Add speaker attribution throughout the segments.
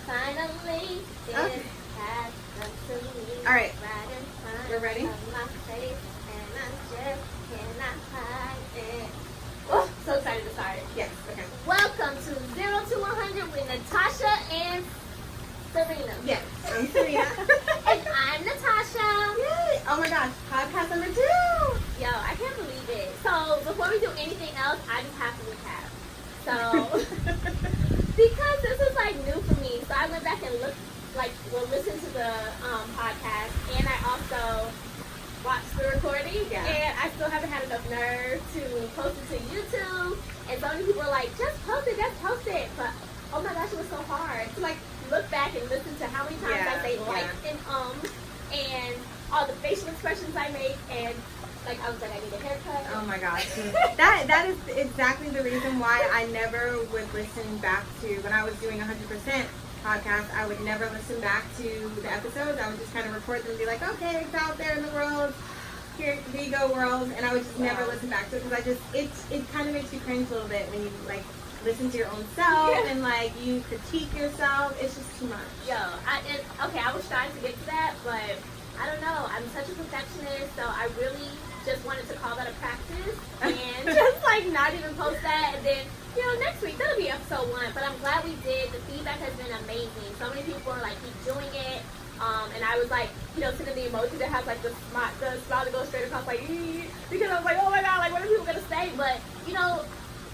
Speaker 1: Finally,
Speaker 2: Okay.
Speaker 1: has come to me.
Speaker 2: All right.
Speaker 1: Right in front
Speaker 2: We're ready?
Speaker 1: of my face, and I just cannot hide it. Oh, so excited to start.
Speaker 2: Yes. Okay.
Speaker 1: Welcome to 0 to 100 with Natasha and Serena.
Speaker 2: Yes. I'm Serena.
Speaker 1: And I'm Natasha.
Speaker 2: Yay! Oh my gosh. Podcast number 2.
Speaker 1: Yo, I can't believe it. So, before we do anything else, I just have to recap. So, because this is like new for me, so I went back and listened to the podcast, and I also watched the recording,
Speaker 2: Yeah.
Speaker 1: and I still haven't had enough nerve to post it to YouTube. And so many people are like, just post it, but oh my gosh, it was so hard to like look back and listen to how many times I say like and all the facial expressions I make, and like I was like, I need a haircut.
Speaker 2: Oh my gosh. That is exactly the reason why I never would listen back to, when I was doing 100% podcast, I would never listen back to the episodes. I would just kind of record them and be like, okay, it's out there in the world. Here you go, world. And I would just never listen back to it because it kind of makes you cringe a little bit when you like listen to your own self and like you critique yourself. It's just too much.
Speaker 1: I was trying to get to that, but I don't know. I'm such a perfectionist, so I really just wanted to call that a practice and just like not even post that. And then, next week that'll be episode 1. But I'm glad we did. The feedback has been amazing. So many people are like, keep doing it. And I was like, sending the emoji that has like the smile that goes straight across, like, because I was like, oh my god, like what are people gonna say? But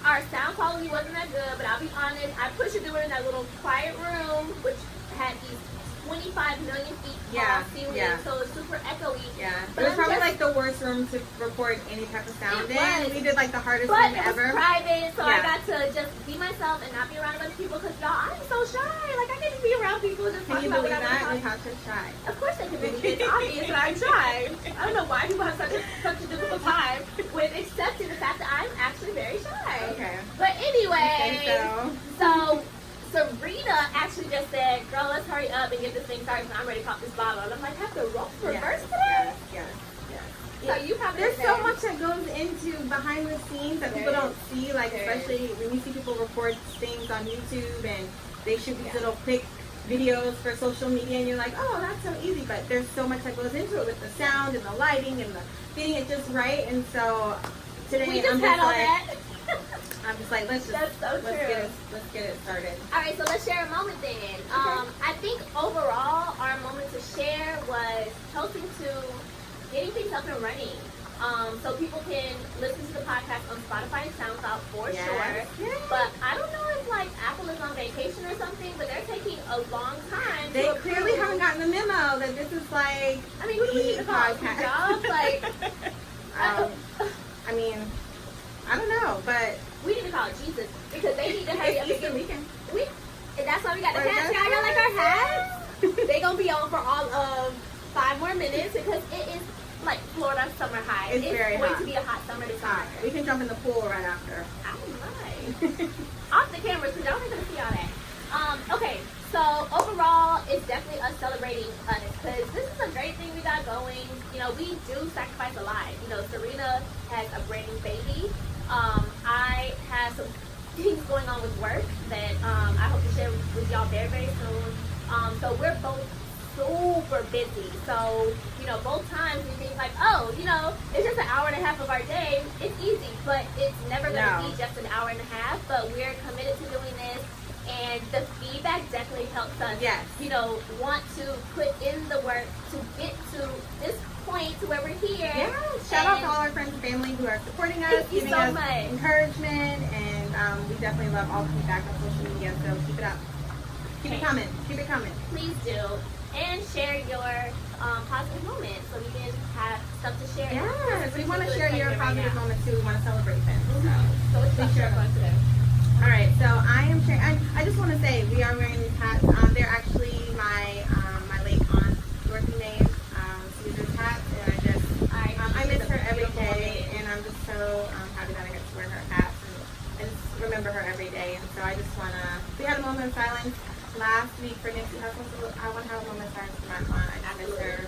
Speaker 1: our sound quality wasn't that good. But I'll be honest, I pushed it through in that little quiet room, which had these 25 million feet tall ceiling, so it's super echoey.
Speaker 2: Yeah,
Speaker 1: but
Speaker 2: it was probably like the worst room to record any type of sound in. We did like the hardest room ever.
Speaker 1: But it was private, so I got to just be myself and not be around a bunch of people, because y'all, I'm so shy. Like I can't just be around people just talking about what I want to talk about.
Speaker 2: Natasha's shy.
Speaker 1: Of course they can believe it. It's obvious that I'm shy. I don't know why people have such a difficult time with accepting the fact that I'm actually very shy.
Speaker 2: Okay.
Speaker 1: But anyway,
Speaker 2: so
Speaker 1: Serena actually just said, girl, let's hurry up and get this thing started, because I'm ready to pop this bottle. And I'm like, have to reverse today?
Speaker 2: Yes.
Speaker 1: So you have
Speaker 2: There's so much that goes into behind the scenes that people don't see, like especially when you see people record things on YouTube and they shoot these little quick videos for social media, and you're like, oh, that's so easy. But there's so much that goes into it with the sound and the lighting and the getting it just right. And so today
Speaker 1: we just had all that.
Speaker 2: I'm just like, let's get it started.
Speaker 1: All right, so let's share a moment then. I think overall our moment to share was helping to getting things up and running. So people can listen to the podcast on Spotify and SoundCloud for sure.
Speaker 2: Yes.
Speaker 1: But I don't know if like Apple is on vacation or something, but they're taking a long time.
Speaker 2: They clearly haven't gotten the memo that this is like
Speaker 1: who do we need to call? Jobs? Like,
Speaker 2: I don't know, but
Speaker 1: we need to call Jesus, because they need to hurry up and get
Speaker 2: weekend.
Speaker 1: And that's why we got the hats. Y'all got like our hats. They gonna be on for all of 5 more minutes, because it is like Florida summer high.
Speaker 2: It's very
Speaker 1: going
Speaker 2: hot.
Speaker 1: to be a hot summer this summer.
Speaker 2: We can jump in the pool right after.
Speaker 1: I don't mind. Off the cameras, because y'all ain't gonna see all that. Okay, so overall, it's definitely us celebrating us, because this is a great thing we got going. We do sacrifice a lot. Serena has a brand new baby. I have some things going on with work that I hope to share with y'all very, very soon. So we're both super busy. So, both times we think like, oh, it's just an hour and a half of our day. It's easy, but it's never going to be just an hour and a half. But we're committed to doing this, and the feedback definitely helps us.
Speaker 2: Yes.
Speaker 1: Want to put in the work to get to this point to where we're here.
Speaker 2: Yeah. Shout out to all our friends and family who are supporting us, giving us encouragement, and we definitely love all the feedback on social media. So keep it up. Keep it coming. Keep it coming.
Speaker 1: Please do. And share your positive moments, so we can have stuff to share.
Speaker 2: Yes, we want to share your positive moments too. We want to celebrate them.
Speaker 1: So what's your share fun today?
Speaker 2: All right, so I am sharing. I just want to say we are wearing these hats. They're actually my late aunt Dorothy made Caesar's hats, and I miss her every day, and I'm just so happy that I get to wear her hats and just remember her every day. And so I just want to. We had a moment of silence last week for Nipsey Hussle, so I want to have a moment of silence for my aunt. I miss her.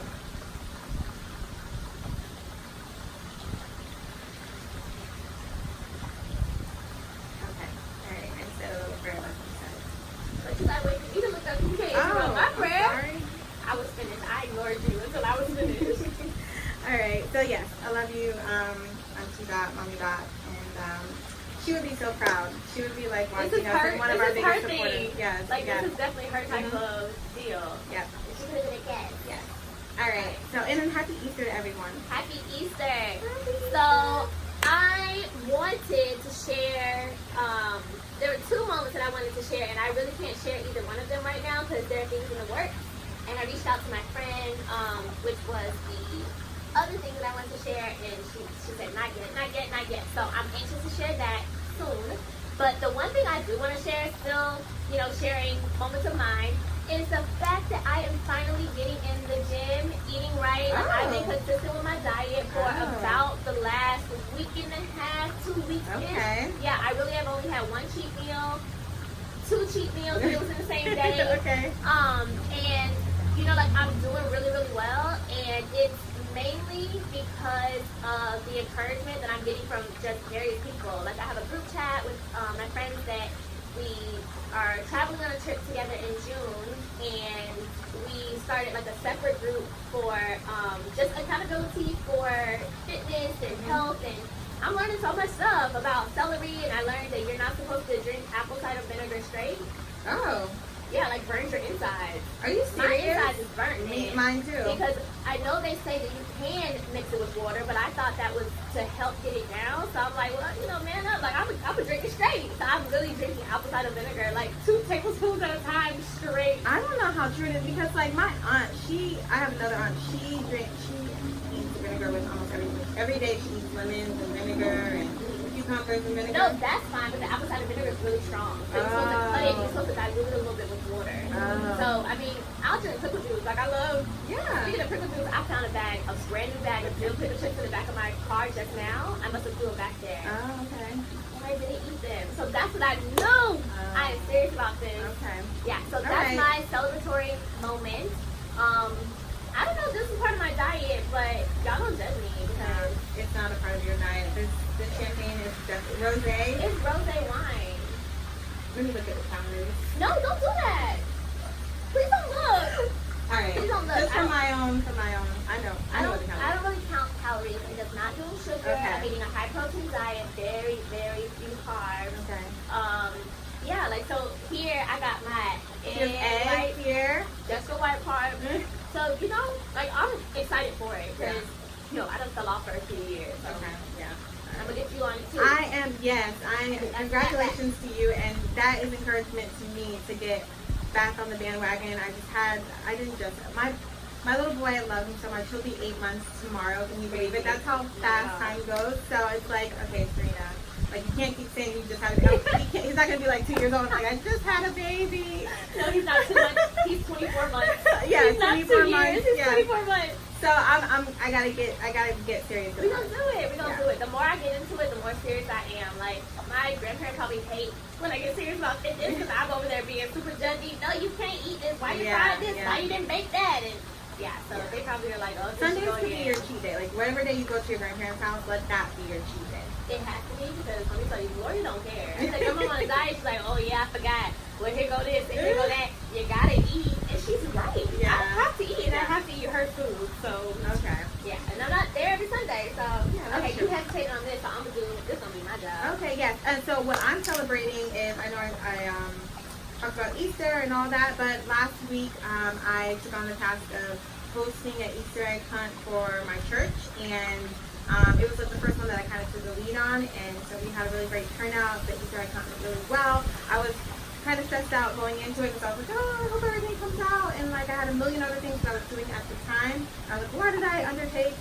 Speaker 2: Okay. All right. I said a little prayer like you said.
Speaker 1: But you gotta wait for me to look up. You
Speaker 2: So yes, I love you, Auntie Dot, Mommy Dot, and she would be so proud. She would be like watching us and one of our biggest supporters. Yes,
Speaker 1: like this is definitely her type of deal.
Speaker 2: Yep.
Speaker 1: She could have been a guest.
Speaker 2: Yes. All right. So and then happy Easter to everyone.
Speaker 1: Happy Easter. So I wanted to share. There were two moments that I wanted to share, and I really can't share either one of them right now because there are things in the works. And I reached out to my friend, which was the other thing that I wanted to share, and she said, not yet. So I'm anxious to share that soon. But the one thing I do want to share, still, sharing moments of mine, is the fact that I am finally getting in the gym, eating right. Like, I've been consistent with my diet for about the last week and a half, 2 weeks.
Speaker 2: Okay.
Speaker 1: Yeah, I really have only had one cheat meal, 2 cheat meals, it was in the same day.
Speaker 2: Okay.
Speaker 1: And like I'm doing really, really well, and it's mainly because of the encouragement that I'm getting from just various people. Like I have a group chat with my friends that we are traveling on a trip together in June, and we started like a separate group for just accountability for fitness and health, and I'm learning so much stuff about celery, and I learned that you're not supposed to drink apple cider vinegar straight.
Speaker 2: Oh.
Speaker 1: Yeah, like burns your insides.
Speaker 2: Are you serious?
Speaker 1: My insides is burnt.
Speaker 2: Mine too.
Speaker 1: Because I know they say that you can mix it with water, but I thought that was to help get it down. So I'm like, well, man up. Like I'm gonna drink it straight. So I'm really drinking apple cider vinegar, like 2 tablespoons at a time straight.
Speaker 2: I don't know how true it is because like my aunt, I have another aunt. She eats vinegar with almost everything. Every day she eats lemons and vinegar and cucumbers and vinegar.
Speaker 1: No, that's fine, but the apple cider vinegar is really strong. So you're supposed to dilute it a little bit with water. So I mean, I'll drink pickle juice. Like I love.
Speaker 2: Yeah.
Speaker 1: Speaking of pickle juice, I found a brand new bag of dill pickle chips in the back of my car just now. I must have threw it back there.
Speaker 2: Oh, okay.
Speaker 1: And I didn't eat them. So that's what I know. I am serious about this.
Speaker 2: Okay.
Speaker 1: Yeah. So that's my celebratory moment. I don't know if this is part of my diet, but y'all don't judge me because
Speaker 2: it's not a part of your diet. This champagne is definitely rosé.
Speaker 1: It's rosé wine.
Speaker 2: Let me look at the calories.
Speaker 1: No, don't do that. Please don't look.
Speaker 2: All right.
Speaker 1: Please don't look.
Speaker 2: Just for my own. I know the calories.
Speaker 1: I don't really count calories. It does not do sugar.
Speaker 2: Okay.
Speaker 1: I'm eating a high protein diet, very, very few carbs.
Speaker 2: Okay.
Speaker 1: Yeah, like so here I got my egg
Speaker 2: right here.
Speaker 1: Just the white part. So, like I'm excited for it because, I done fell off for a few years. So.
Speaker 2: Okay, yeah.
Speaker 1: I'm going to get you on it too.
Speaker 2: I am, yes. Congratulations to you, and that is encouragement to me to get back on the bandwagon. My little boy, I love him so much. He'll be 8 months tomorrow. Can you believe it? That's how fast time goes. So it's like, okay, Serena, like you can't keep saying you just had a baby. He's not gonna be like 2 years old. Like I just had a baby.
Speaker 1: No, he's not 2 months. He's 24 months.
Speaker 2: Yeah,
Speaker 1: he's
Speaker 2: 24
Speaker 1: not 2
Speaker 2: months.
Speaker 1: years. He's
Speaker 2: Yeah.
Speaker 1: 24 months.
Speaker 2: So I gotta get serious.
Speaker 1: We're gonna do it. We're gonna do it. The more I get into it, the more serious I am. Like my grandparents probably hate when I get serious about fitness because I'm over there being super judgy. No, you can't eat this. Why you fried this? Why you didn't bake that? And so they probably are like, oh,
Speaker 2: Sundays could be your cheat day. Like whatever day you go to your grandparents' house, let that be your cheat day.
Speaker 1: It has to be because let me tell you, Lori don't care. I said, your mom on a diet. She's like, oh yeah, I forgot. Well, here go this and here go that. You gotta eat, and she's right.
Speaker 2: Yeah.
Speaker 1: I have to eat, and I have to eat her food. So
Speaker 2: okay.
Speaker 1: Yeah, and I'm not there every Sunday. So okay,
Speaker 2: true.
Speaker 1: you hesitated on this, so I'm gonna do this. Gonna be my job.
Speaker 2: Okay, yes. And so what I'm celebrating is I know I talked about Easter and all that, but last week I took on the task of hosting an Easter egg hunt for my church, and it was like the first one that I kind of took the lead on, and so we had a really great turnout. The Easter egg hunt went really well. I was kind of stressed out going into it because I was like, oh, I hope everything comes out, and like I had a million other things that I was doing at the time. I was like, why did I undertake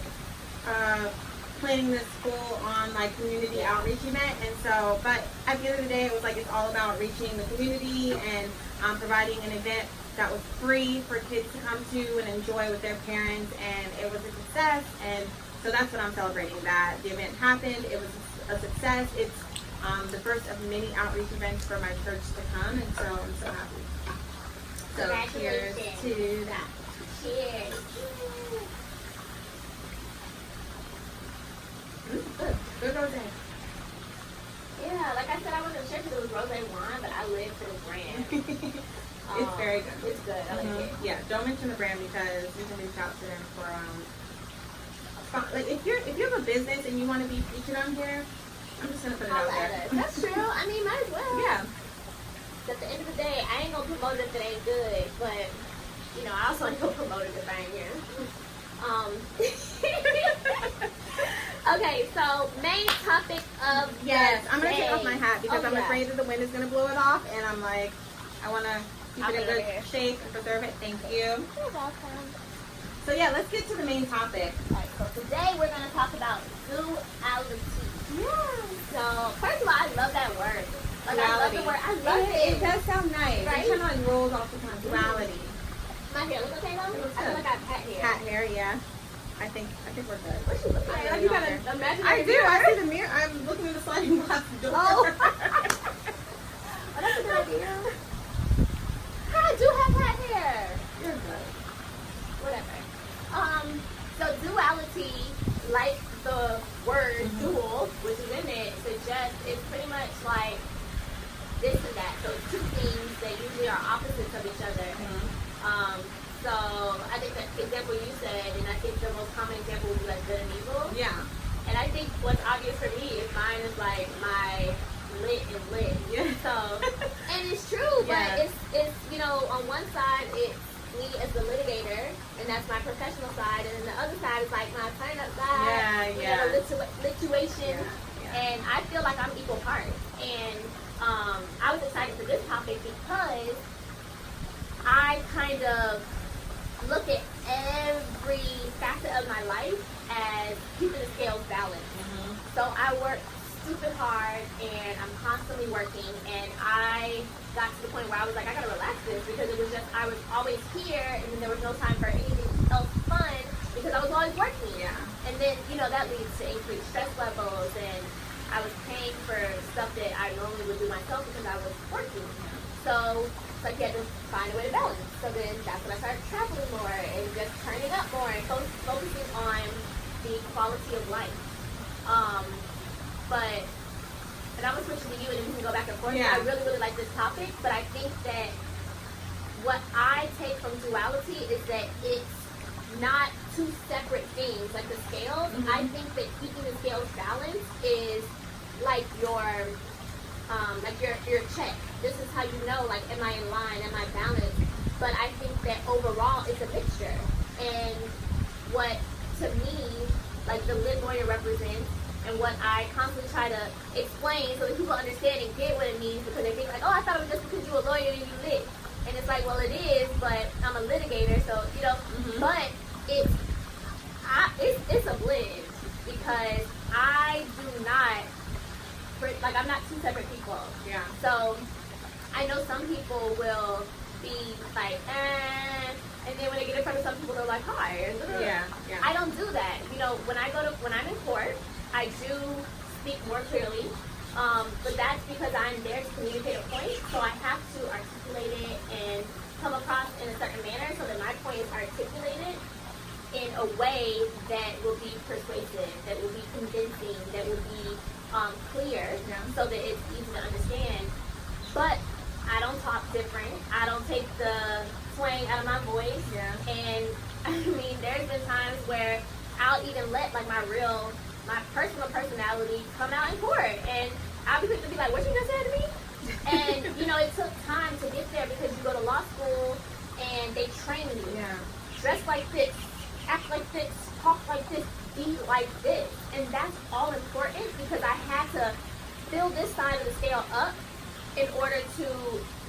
Speaker 2: planning this full on like community outreach event? And so, but at the end of the day, it was like it's all about reaching the community and providing an event that was free for kids to come to and enjoy with their parents, and it was a success. And so that's what I'm celebrating, that the event happened, it was a success. It's the first of many outreach events for my church to come, and so I'm so happy. So cheers to that.
Speaker 1: Cheers.
Speaker 2: Good rosé.
Speaker 1: Yeah, like I said, I wasn't sure if it was rosé wine, but I live for the brand.
Speaker 2: It's very good.
Speaker 1: It's good. I like it.
Speaker 2: Yeah, don't mention the brand because you can reach out to them for like if you have a business and you want to be featured on here, I'm just gonna put it out there.
Speaker 1: That's true. I mean, might as well.
Speaker 2: Yeah.
Speaker 1: At the end of the day, I ain't gonna promote it if it ain't good, but you know, I also ain't gonna promote it if I ain't here. Okay, so main topic of
Speaker 2: yes, I'm gonna
Speaker 1: day.
Speaker 2: take off my hat because I'm afraid that the wind is gonna blow it off, and I'm like, I wanna keep it in good shape and preserve it. Thank you.
Speaker 1: You're welcome.
Speaker 2: So yeah, let's get to the main topic.
Speaker 1: Alright, so today we're gonna talk about duality.
Speaker 2: Yeah.
Speaker 1: So first of all, I love that word. Like I love the word. I love it.
Speaker 2: It does sound nice.
Speaker 1: Right?
Speaker 2: It kind of like rolls off the tongue. Duality.
Speaker 1: My hair look okay though?
Speaker 2: Looks
Speaker 1: I feel
Speaker 2: good.
Speaker 1: like I have cat hair.
Speaker 2: Cat hair, yeah. I think we're good.
Speaker 1: What you look like?
Speaker 2: You got an
Speaker 1: imaginary
Speaker 2: I do. I see the mirror. I'm looking in the sliding glass door.
Speaker 1: Oh. Oh, that's a good idea. I do have cat hair.
Speaker 2: You're good.
Speaker 1: Whatever. So duality, like the word dual, which is in it, suggests it's pretty much like this and that. So two things that usually are opposites of each other. So I think the example you said, and I think the most common example would be like good and evil.
Speaker 2: Yeah.
Speaker 1: And I think what's obvious for me is mine is like my lit and lit.
Speaker 2: Yeah.
Speaker 1: So, and it's true, but
Speaker 2: Yes.
Speaker 1: it's you know, on one side it's me as the litigator, and that's my professional side, and then the other side is like my turn up side.
Speaker 2: Yeah.
Speaker 1: Lituation.
Speaker 2: Yeah.
Speaker 1: And I feel like I'm equal parts. And I was excited for this topic because I kind of look at every facet of my life as keeping the scales balanced. So I work stupid hard and I'm constantly working, and I got to the point where I was like, I gotta relax this, because it was just, I was always here and then there was no time for anything else fun because I was always working.
Speaker 2: Yeah.
Speaker 1: And then, you know, that leads to increased stress levels, and I was paying for stuff that I normally would do myself because I was working. So it's like you had to find a way to balance. So then that's when I started traveling more and just turning up more and focusing on the quality of life. And I'm gonna switch to you and then we can go back and forth.
Speaker 2: Yeah.
Speaker 1: I really, really like this topic, but I think that what I take from duality is that it's not two separate things, like the scales. I think that keeping the scales balanced is like your check. This is how you know, like, am I in line, am I balanced? But I think that overall it's a mixture. And what, to me, like the lit lawyer represents, and what I constantly try to explain so that people understand and get what it means, because they think like, oh, I thought it was just because you're a lawyer and you lit. And it's like, well, it is, but I'm a litigator, so, you know, but it's a blend, because I do not, like, I'm not two separate people.
Speaker 2: Yeah.
Speaker 1: So I know some people will be like, and then when they get in front of some people, they're like, hi. And
Speaker 2: Yeah.
Speaker 1: I don't do that. You know, when I'm in court, I do speak more clearly, but that's because I'm there to communicate a point, so I have to articulate it and come across in a certain manner so that my point is articulated in a way that will be persuasive, that will be convincing, that will be clear, so that it's easy to understand. But I don't talk different. I don't take the twang out of my voice.
Speaker 2: Yeah.
Speaker 1: And I mean, there's been times where I'll even let like my personal personality come out in court, and I'll be quick to be like, what you just said to me? And you know, it took time to get there because you go to law school and they train you.
Speaker 2: Yeah.
Speaker 1: Dress like this, act like this, talk like this, be like this. And that's all important because I had to fill this side of the scale up in order to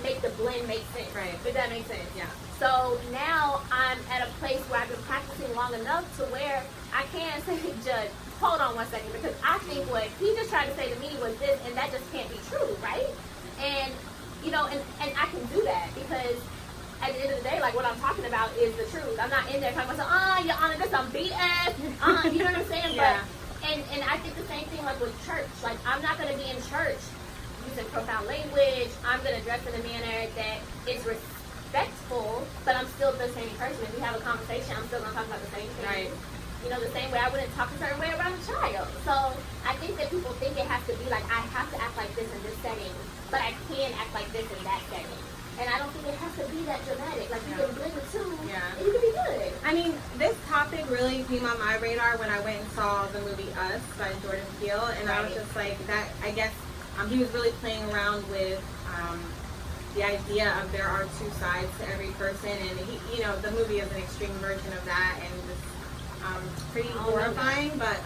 Speaker 1: make the blend make sense.
Speaker 2: Right.
Speaker 1: Does that make sense?
Speaker 2: Yeah.
Speaker 1: So now I'm at a place where I've been practicing long enough to where I can say, Judge, hold on one second, because I think what he just tried to say to me was this, and that just can't be true, right? And, you know, and I can do that because at the end of the day, like, what I'm talking about is the truth. I'm not in there talking about, Your Honor, this some BS. You know what I'm saying?
Speaker 2: Yeah.
Speaker 1: But, and I think the same thing, like, with church. Like, I'm not going to be in church using profound language. I'm going to dress in a manner that is respectful, but I'm still the same person. If we have a conversation, I'm still going to talk about the same thing.
Speaker 2: Right.
Speaker 1: You know, the same way I wouldn't talk a certain way around a child. So I think that people think it has to be like, I have to act like this in this setting, but I can act like this in that setting. And I don't think it has to be that dramatic. Like, you can blend the two, and you can be good.
Speaker 2: I mean, this topic like really came on my radar when I went and saw the movie Us by Jordan Peele, and I was just like that. I guess he was really playing around with the idea of there are two sides to every person, and he, the movie is an extreme version of that, and just pretty horrifying. But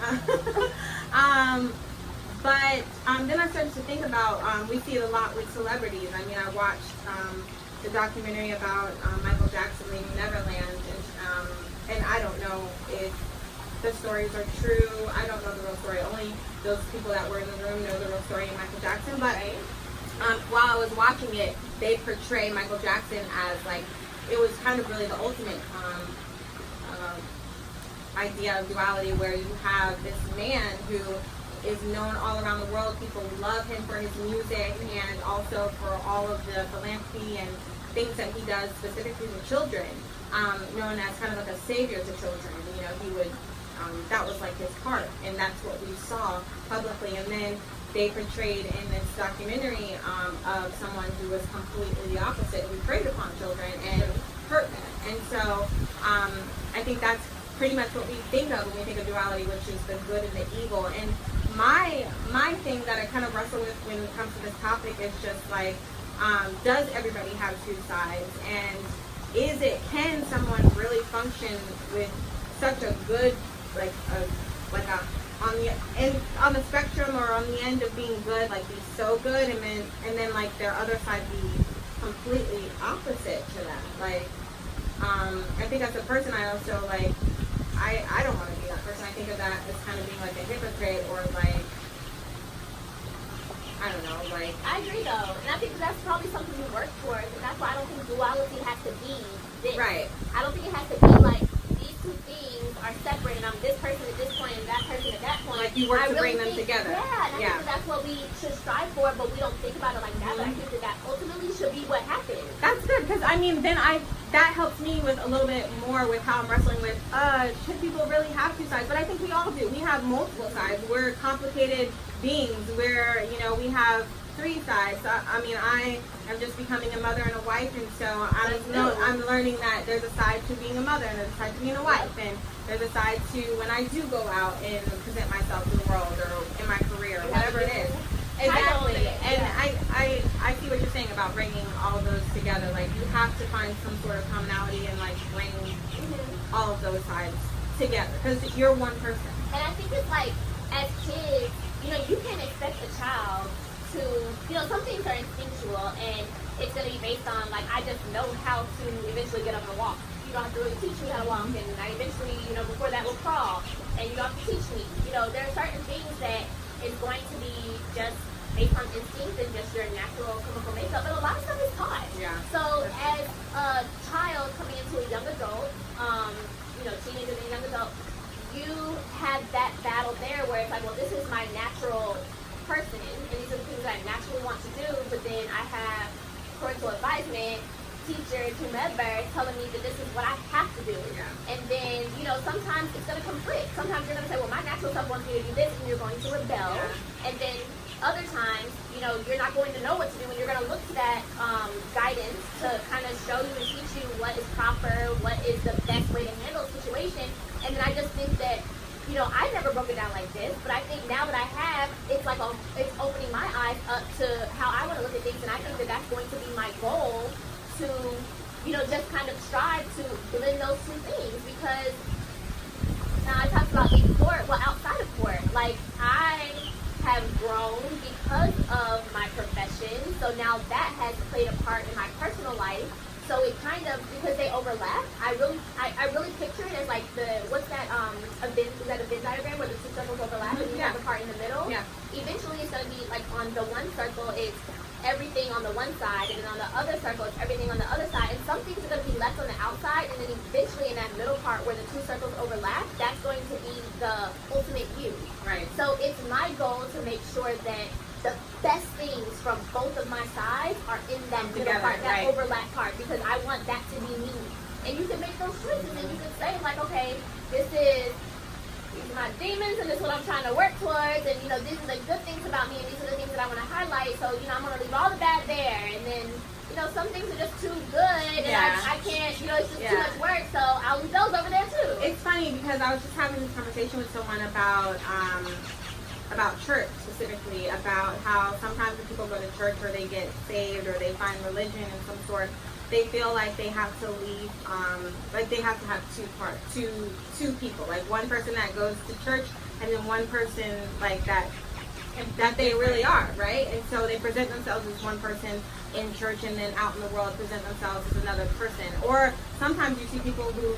Speaker 2: then I started to think about we see it a lot with celebrities. I mean, I watched the documentary about Michael Jackson leaving Neverland, and I don't know if the stories are true. I don't know the real story. Only those people that were in the room know the real story of Michael Jackson. But while I was watching it, they portray Michael Jackson as like, it was kind of really the ultimate idea of duality, where you have this man who is known all around the world. People love him for his music and also for all of the philanthropy and things that he does specifically with children, known as kind of like a savior to children. He would, that was like his part, and that's what we saw publicly. And then they portrayed in this documentary of someone who was completely the opposite, who preyed upon children and hurt them. And so I think that's pretty much what we think of when we think of duality, which is the good and the evil. And my thing that I kind of wrestle with when it comes to this topic is just like, does everybody have two sides? And can someone really function with such a good, on the spectrum or on the end of being good, like be so good, and then like their other side be completely opposite to that? Like, I think as a person, I also like, I don't want to be that person. I think of that as kind of being like a hypocrite, or like, I don't know, like.
Speaker 1: I agree though, and I think that's probably something we work towards, and that's why I don't think duality has to be this. Right. I don't think it has to be like these two things are separate, and I'm this person at this point and that person at that point.
Speaker 2: Like you work to bring them together.
Speaker 1: Yeah, and I think that's what we should strive for, but we don't think about it like that. But I think that ultimately should be what happens.
Speaker 2: That's good, because I mean, then that helps me with a little bit more with how I'm wrestling with, should people really have two sides? But I think we all do. We have multiple sides. We're complicated beings where, we have three sides. So, I mean, I am just becoming a mother and a wife, and so I'm learning that there's a side to being a mother, and there's a side to being a wife, and there's a side to when I do go out and present myself to the world, or in my career, or whatever it is. Exactly. And I see what you're saying about bringing all of those together. Like, you have to find some sort of commonality and like bring all of those sides together, because you're one person.
Speaker 1: And I think it's like, as kids, you can't expect a child to, some things are instinctual, and it's going to be based on, like, I just know how to eventually get up and walk. You don't have to really teach me how to walk, and I eventually, before that will crawl, and you don't have to teach me. There are certain things that is going to be just based on instinct and just your natural chemical makeup, but a lot of stuff is taught. Yeah. So as a child coming into a young adult, teenager and young adult, you have that battle there where it's like, well, this is my natural person, and these are the things that I naturally want to do, but then I have parental advisement, teachers, whomever, telling me that this is what I have to do. Yeah. And then, sometimes it's going to conflict. Sometimes you're going to say, well, my natural self wants me to do this, and you're going to rebel. Yeah. And then other times, you're not going to know what to do, and you're going to look to that guidance to kind of show you and teach you what is proper, what is the best way to handle a situation. And then I just think that, I never broke it down like this, but I think now that I have, it's like it's opening my eyes up to how I want to look at things, and I think that that's going to be my goal to, just kind of strive to blend those two things, because now I talked about in court, well, outside of court, like, I have grown because of my profession, so now that has played a part in my personal life. So it kind of, because they overlap, I really picture it as like what's that, is that a Venn diagram where the two circles overlap and you have the part in the middle? Yeah. Eventually it's going to be like on the one circle, it's everything on the one side, and then on the other circle, it's everything on the other side. And some things are going to be left on the outside, and then eventually in that middle part where the two circles overlap, that's going to be the ultimate you. Right. So it's my goal to make sure that the best things from both of my sides are in that middle part, that overlap part, because I want that to be me. And you can make those choices, and you can say, like, okay, these are my demons, and this is what I'm trying to work towards, and, these are the good things about me, and these are the things that I want to highlight, so, I'm going to leave all the bad there, and then, some things are just too good, and I can't, it's just too much work, so I'll leave those over there too.
Speaker 2: It's funny because I was just having this conversation with someone about church specifically, about how sometimes when people go to church or they get saved or they find religion in some sort, they feel like they have to leave, like they have to have two people, like one person that goes to church and then one person like that they really are, right? And so they present themselves as one person in church and then out in the world present themselves as another person. Or sometimes you see people who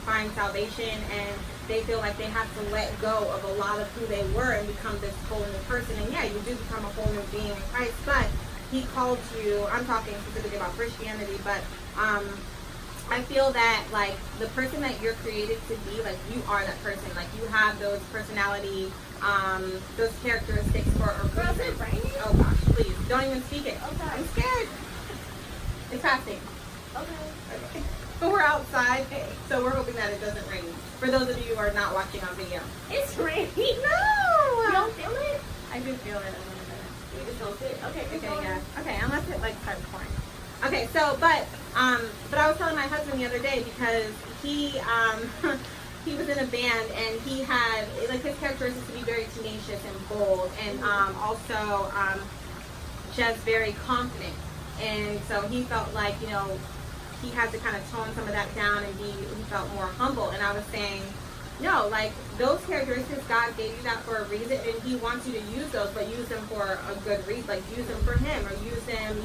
Speaker 2: find salvation and they feel like they have to let go of a lot of who they were and become this whole new person. And yeah, you do become a whole new being in Christ, but he called you, I'm talking specifically about Christianity, but I feel that like the person that you're created to be, like you are that person. Like you have those personality, those characteristics for a reason. Oh gosh, please don't even speak it.
Speaker 1: Okay.
Speaker 2: I'm scared. It's passing.
Speaker 1: Okay.
Speaker 2: But we're outside, so we're hoping that it doesn't rain. For those of you who are not watching on video.
Speaker 1: It's raining.
Speaker 2: No!
Speaker 1: You don't feel it?
Speaker 2: I do feel it a little bit.
Speaker 1: You just don't feel it? Okay,
Speaker 2: Yeah. Okay, unless it like starts pouring. Okay, so but I was telling my husband the other day because he he was in a band and he had like his characteristics to be very tenacious and bold and also just very confident, and so he felt like he had to kind of tone some of that down and he felt more humble. And I was saying, no, like those characteristics, God gave you that for a reason, and he wants you to use those, but use them for a good reason. Like use them for him, or use them,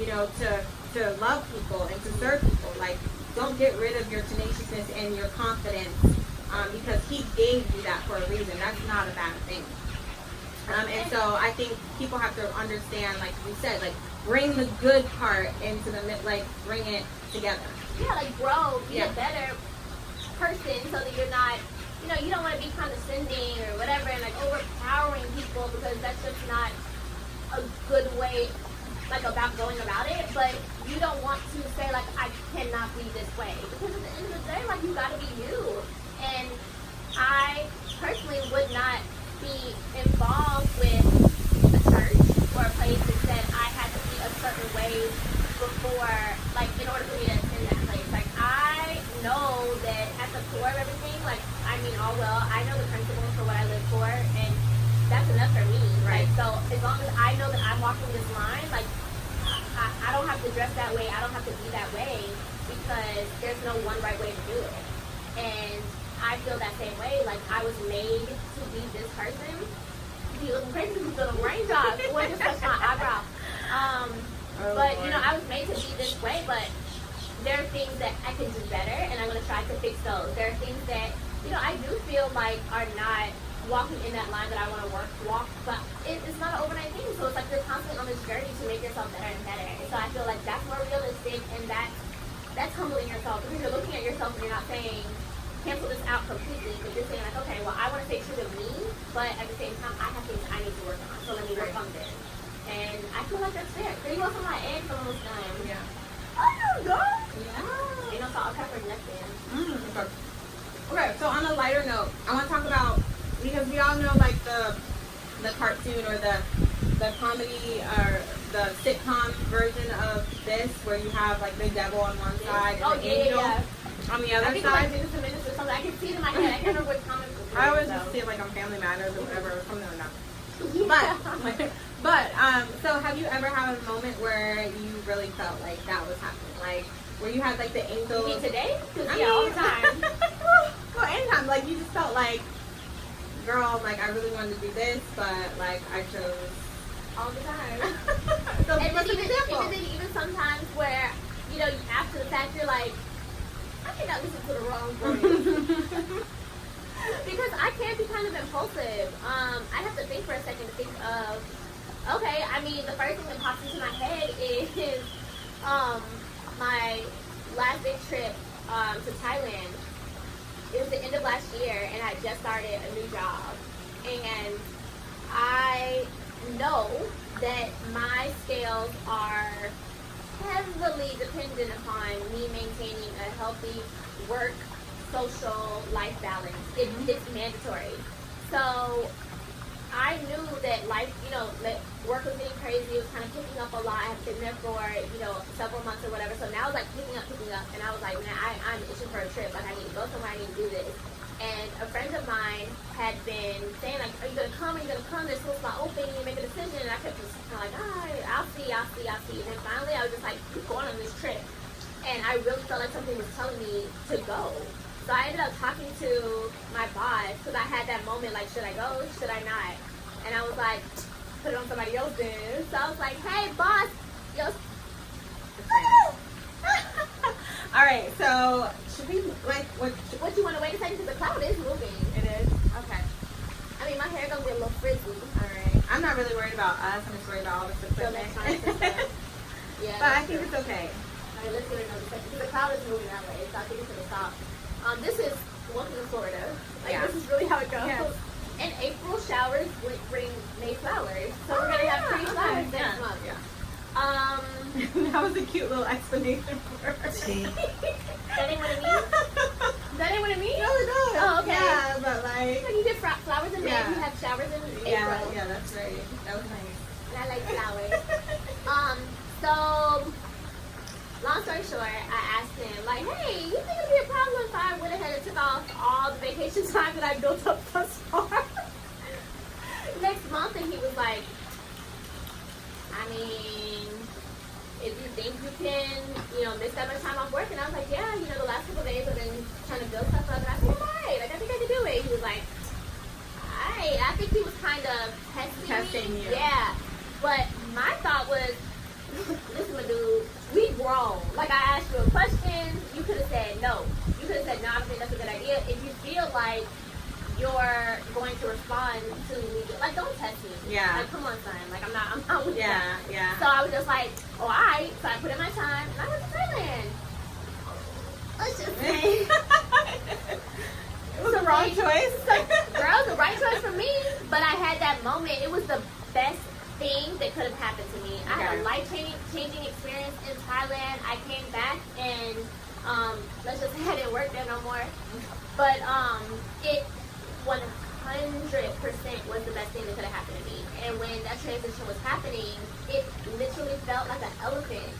Speaker 2: to love people and to serve people. Like don't get rid of your tenaciousness and your confidence because he gave you that for a reason. That's not a bad thing. And so I think people have to understand, like you said, like bring the good part into the like bring it together.
Speaker 1: Yeah, like grow, be a better person, so that you're not, you don't want to be condescending or whatever and like overpowering people, because that's just not a good way like about going about it. But you don't want to say like I cannot be this way, because at the end of the day, like you got to be you. And I personally would not be involved with a church or a place that said I had to be a certain way before, like in order for me to attend that place. Like I know that at the core of everything, like I mean all well, I know the principles for what I live for, and that's enough for me. Right. Like, so as long as I know that I'm walking this line, like I don't have to dress that way, I don't have to be that way, because there's no one right way to do it. And I feel that same way. Like I was made to be this person. You looking crazy because you're doing raindrops. It wasn't just touch my eyebrow. But I was made to be this way. But there are things that I can do better, and I'm gonna try to fix those. There are things that I do feel like are not walking in that line that I want to walk. But it's not an overnight thing. So it's like you're constantly on this journey to make yourself better and better. And so I feel like that's more realistic, and that's humbling yourself, because you're looking at yourself and you're not saying cancel this out completely, but you're saying like, okay, well, I want to stay true to me, but at the same time, I have things I need to work on, so let me work on this. And I feel like that's fair. There you go, some of my eggs almost done. Yeah. Oh, you go. Yeah. Ain't no salt or pepper, nothing.
Speaker 2: Okay, so on a lighter note, I want to talk about, because we all know like the cartoon or the comedy or the sitcom version of this, where you have like the devil on one side and the angel on the other side.
Speaker 1: I can see it in my head. I can't remember what comic it was.
Speaker 2: I always just see it like on Family Matters or whatever, or something like that. But so have you ever had a moment where you really felt like that was happening? Like where you had like the angel?
Speaker 1: You mean today? All the time.
Speaker 2: Well, anytime. Like you just felt like, girl, like I really wanted to do this, but like I chose.
Speaker 1: All the time.
Speaker 2: So
Speaker 1: and even sometimes where, after the fact, you're like, I think I listened to the wrong voice. Because I can be kind of impulsive. I have to think for a second to think of, okay, I mean, the first thing that pops into my head is my last big trip to Thailand. It was the end of last year, and I just started a new job. And I know that my scales are heavily dependent upon me maintaining a healthy work, social life balance. It's mandatory. So I knew that life, that work was getting crazy. It was kind of picking up a lot. I've been there for, several months was like picking up, and I was like, man, I'm itching for a trip. Like, I need to go somewhere. I need to do this. And a friend of mine had been saying, like, are you gonna come? Are you gonna come? There's supposed to be open. You make a decision. And I kept just kind of like, I'll see. And then finally, I was just like, keep going on this trip. And I really felt like something was telling me to go. So I ended up talking to my boss because I had that moment, like, should I go? Should I not? And I was like, put it on somebody else then. So I was like, hey, boss. Yo.
Speaker 2: All right, so should we, like,
Speaker 1: What you want to wait a second? Because the cloud is moving.
Speaker 2: It is? Okay.
Speaker 1: I mean, my hair gonna get a little frizzy.
Speaker 2: All right. I'm not really worried about us. I'm just worried about all the equipment.
Speaker 1: Yeah.
Speaker 2: But I think it's okay.
Speaker 1: All right, let's give it another second. Because the cloud is moving that way, so I think it's gonna stop. This is welcome to Florida. Like,
Speaker 2: Yeah.
Speaker 1: this is really how it goes.
Speaker 2: Yes.
Speaker 1: And April showers would bring May flowers, so we're gonna have pretty flowers next month.
Speaker 2: Yeah.
Speaker 1: That
Speaker 2: That was a cute little explanation for her.
Speaker 1: ain't what it means. That ain't what it means.
Speaker 2: No, it does.
Speaker 1: Oh, okay.
Speaker 2: Yeah, but like.
Speaker 1: So you get flowers in May,
Speaker 2: Yeah.
Speaker 1: you have showers in April.
Speaker 2: Yeah, that's right. That was nice.
Speaker 1: And I like flowers. So long story short, I asked him, like, hey, you think it'd be a problem if I went ahead and took off all the vacation time that I built up thus far next month? And he was like, I mean, if you think you can, miss that much time off work. And I was like, yeah, the last couple of days I've been trying to build stuff up. And I said, all right, like, I think I can do it. He was like, all right. I think he was kind of testing me.
Speaker 2: you.
Speaker 1: Yeah. But my thought was, listen, my dude, we grown. Like, I asked you a question, you could have said no. You could have said, no, I don't think that's a good idea. If you feel like you're going to respond to me, like, don't test me.
Speaker 2: Yeah.
Speaker 1: Like, come on, son. Like, I'm not with that.
Speaker 2: Yeah.
Speaker 1: So I was just like, oh, all right. So I put in my time, and I went to Thailand. Let's just say.
Speaker 2: It was the wrong choice.
Speaker 1: Girl, it was the right choice for me. But I had that moment. It was the best thing that could have happened to me. I had a life-changing experience in Thailand. I came back and let's just say I didn't work there no more. But it 100% was the best thing that could have happened to me. And when that transition was happening, it literally felt like an elephant.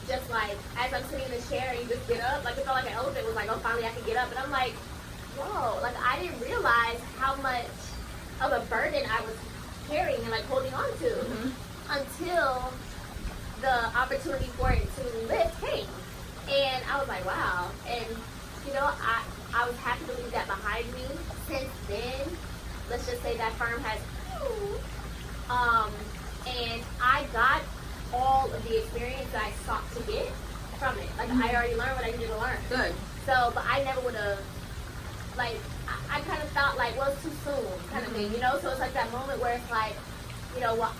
Speaker 1: Just like as I'm sitting in the chair and you just get up, like it felt like an elephant was like, oh, finally I can get up. And I'm like, whoa, like I didn't realize how much of a burden I was carrying and like holding on to until the opportunity for it to lift came. And I was like, wow. And I was happy to leave that behind me. Since then, let's just say that firm has and I got all of the experience that I sought to get from it. Like I already learned what I needed to learn.
Speaker 2: Good.
Speaker 1: So, but I never would have, like, I kind of felt like, well, it's too soon kind of thing, So it's like that moment where it's like, well,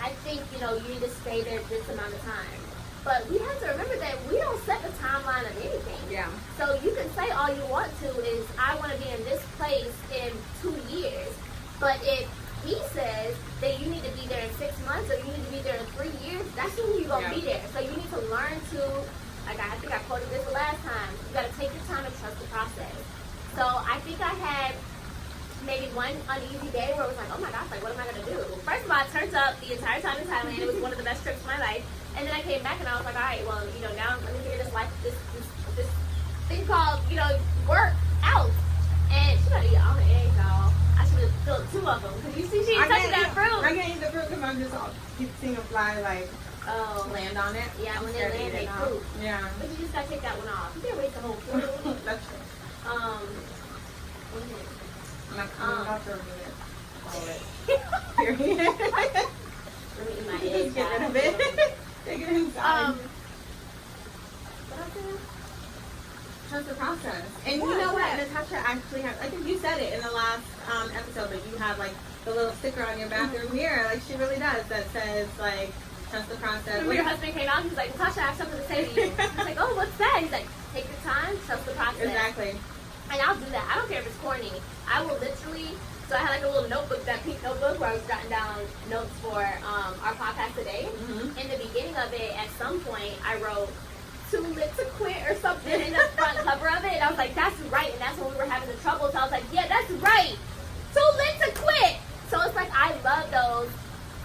Speaker 1: I think, you need to stay there this amount of time. But we have to remember that we don't set the timeline of anything.
Speaker 2: Yeah.
Speaker 1: So you can say all you want to is, I want to be in this place in 2 years. But if he says that you need to be there in 6 months or you need to be there in 3 years, that's when you're going to be there. So you need to learn to, like I think I quoted this the last time, you got to take your time and trust the process. So I think I had maybe one uneasy day where it was like, oh my gosh, like what am I going to do? First of all, I turned up the entire time in Thailand. It was one of the best trips of my life. And then I came back and I was like, all right, well, now let me figure this thing called, work out. And she got to eat all the eggs, y'all. I should have filled 2 of them. Because you see, she ain't touching that fruit.
Speaker 2: I can't eat the fruit because I'm just keep seeing a fly land on it.
Speaker 1: Yeah, when they land, they poop.
Speaker 2: Yeah.
Speaker 1: But you just got to take that one off. You can't waste the whole fruit.
Speaker 2: That's true.
Speaker 1: What is it?
Speaker 2: I'm about to remove it. All of it. Period.
Speaker 1: Let me eat my eggs.
Speaker 2: Get rid of it. Take it inside.
Speaker 1: What else is it?
Speaker 2: Trust the process. And you know what? Natasha actually has, I think you said it in the last episode, but you have like the little sticker on your bathroom mirror. Like she really does. That says like, trust the process.
Speaker 1: Remember your husband came out, he's like, Natasha, I have something to say to you. I was like, oh, what's that? He's like, take your time, trust the process.
Speaker 2: Exactly.
Speaker 1: And I'll do that. I don't care if it's corny. I will literally, so I had like a little notebook, that pink notebook where I was jotting down notes for our podcast today. In the beginning of it, at some point, I wrote, too lit to quit or something in the front cover of it. And I was like, that's right. And that's when we were having the trouble. So I was like, yeah, that's right. Too lit to quit. So it's like, I love those.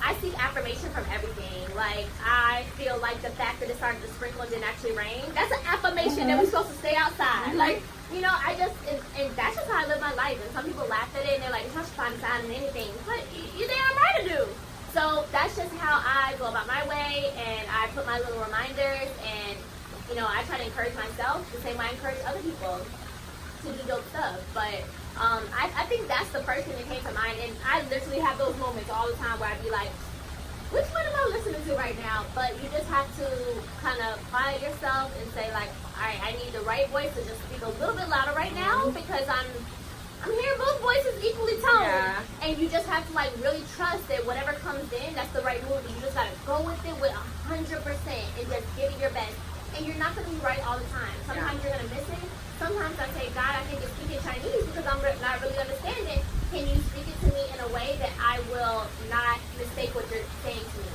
Speaker 1: I seek affirmation from everything. Like, I feel like the fact that it started to sprinkle and didn't actually rain, that's an affirmation that we're supposed to stay outside. Like, you know, I just, and that's just how I live my life. And some people laugh at it and they're like, it's not finding sign in anything. But you're damn right to do. So that's just how I go about my way, and I put my little reminders, and, you know, I try to encourage myself the same way I encourage other people to do dope stuff. But I think that's the first thing that came to mind, and I literally have those moments all the time where I'd be like, which one am I listening to right now? But you just have to kind of quiet yourself and say, like, all right, I need the right voice to just speak a little bit louder right now, because I'm hearing both voices equally toned.
Speaker 2: Yeah.
Speaker 1: And you just have to, like, really trust that whatever comes in, that's the right move. You just got to go with it with 100% and just give it your best. And you're not going to be right all the time. Sometimes you're going to miss it. Sometimes I say, God, I think it's speaking Chinese because I'm not really understanding. Can you speak it to me in a way that I will not mistake what you're saying to me?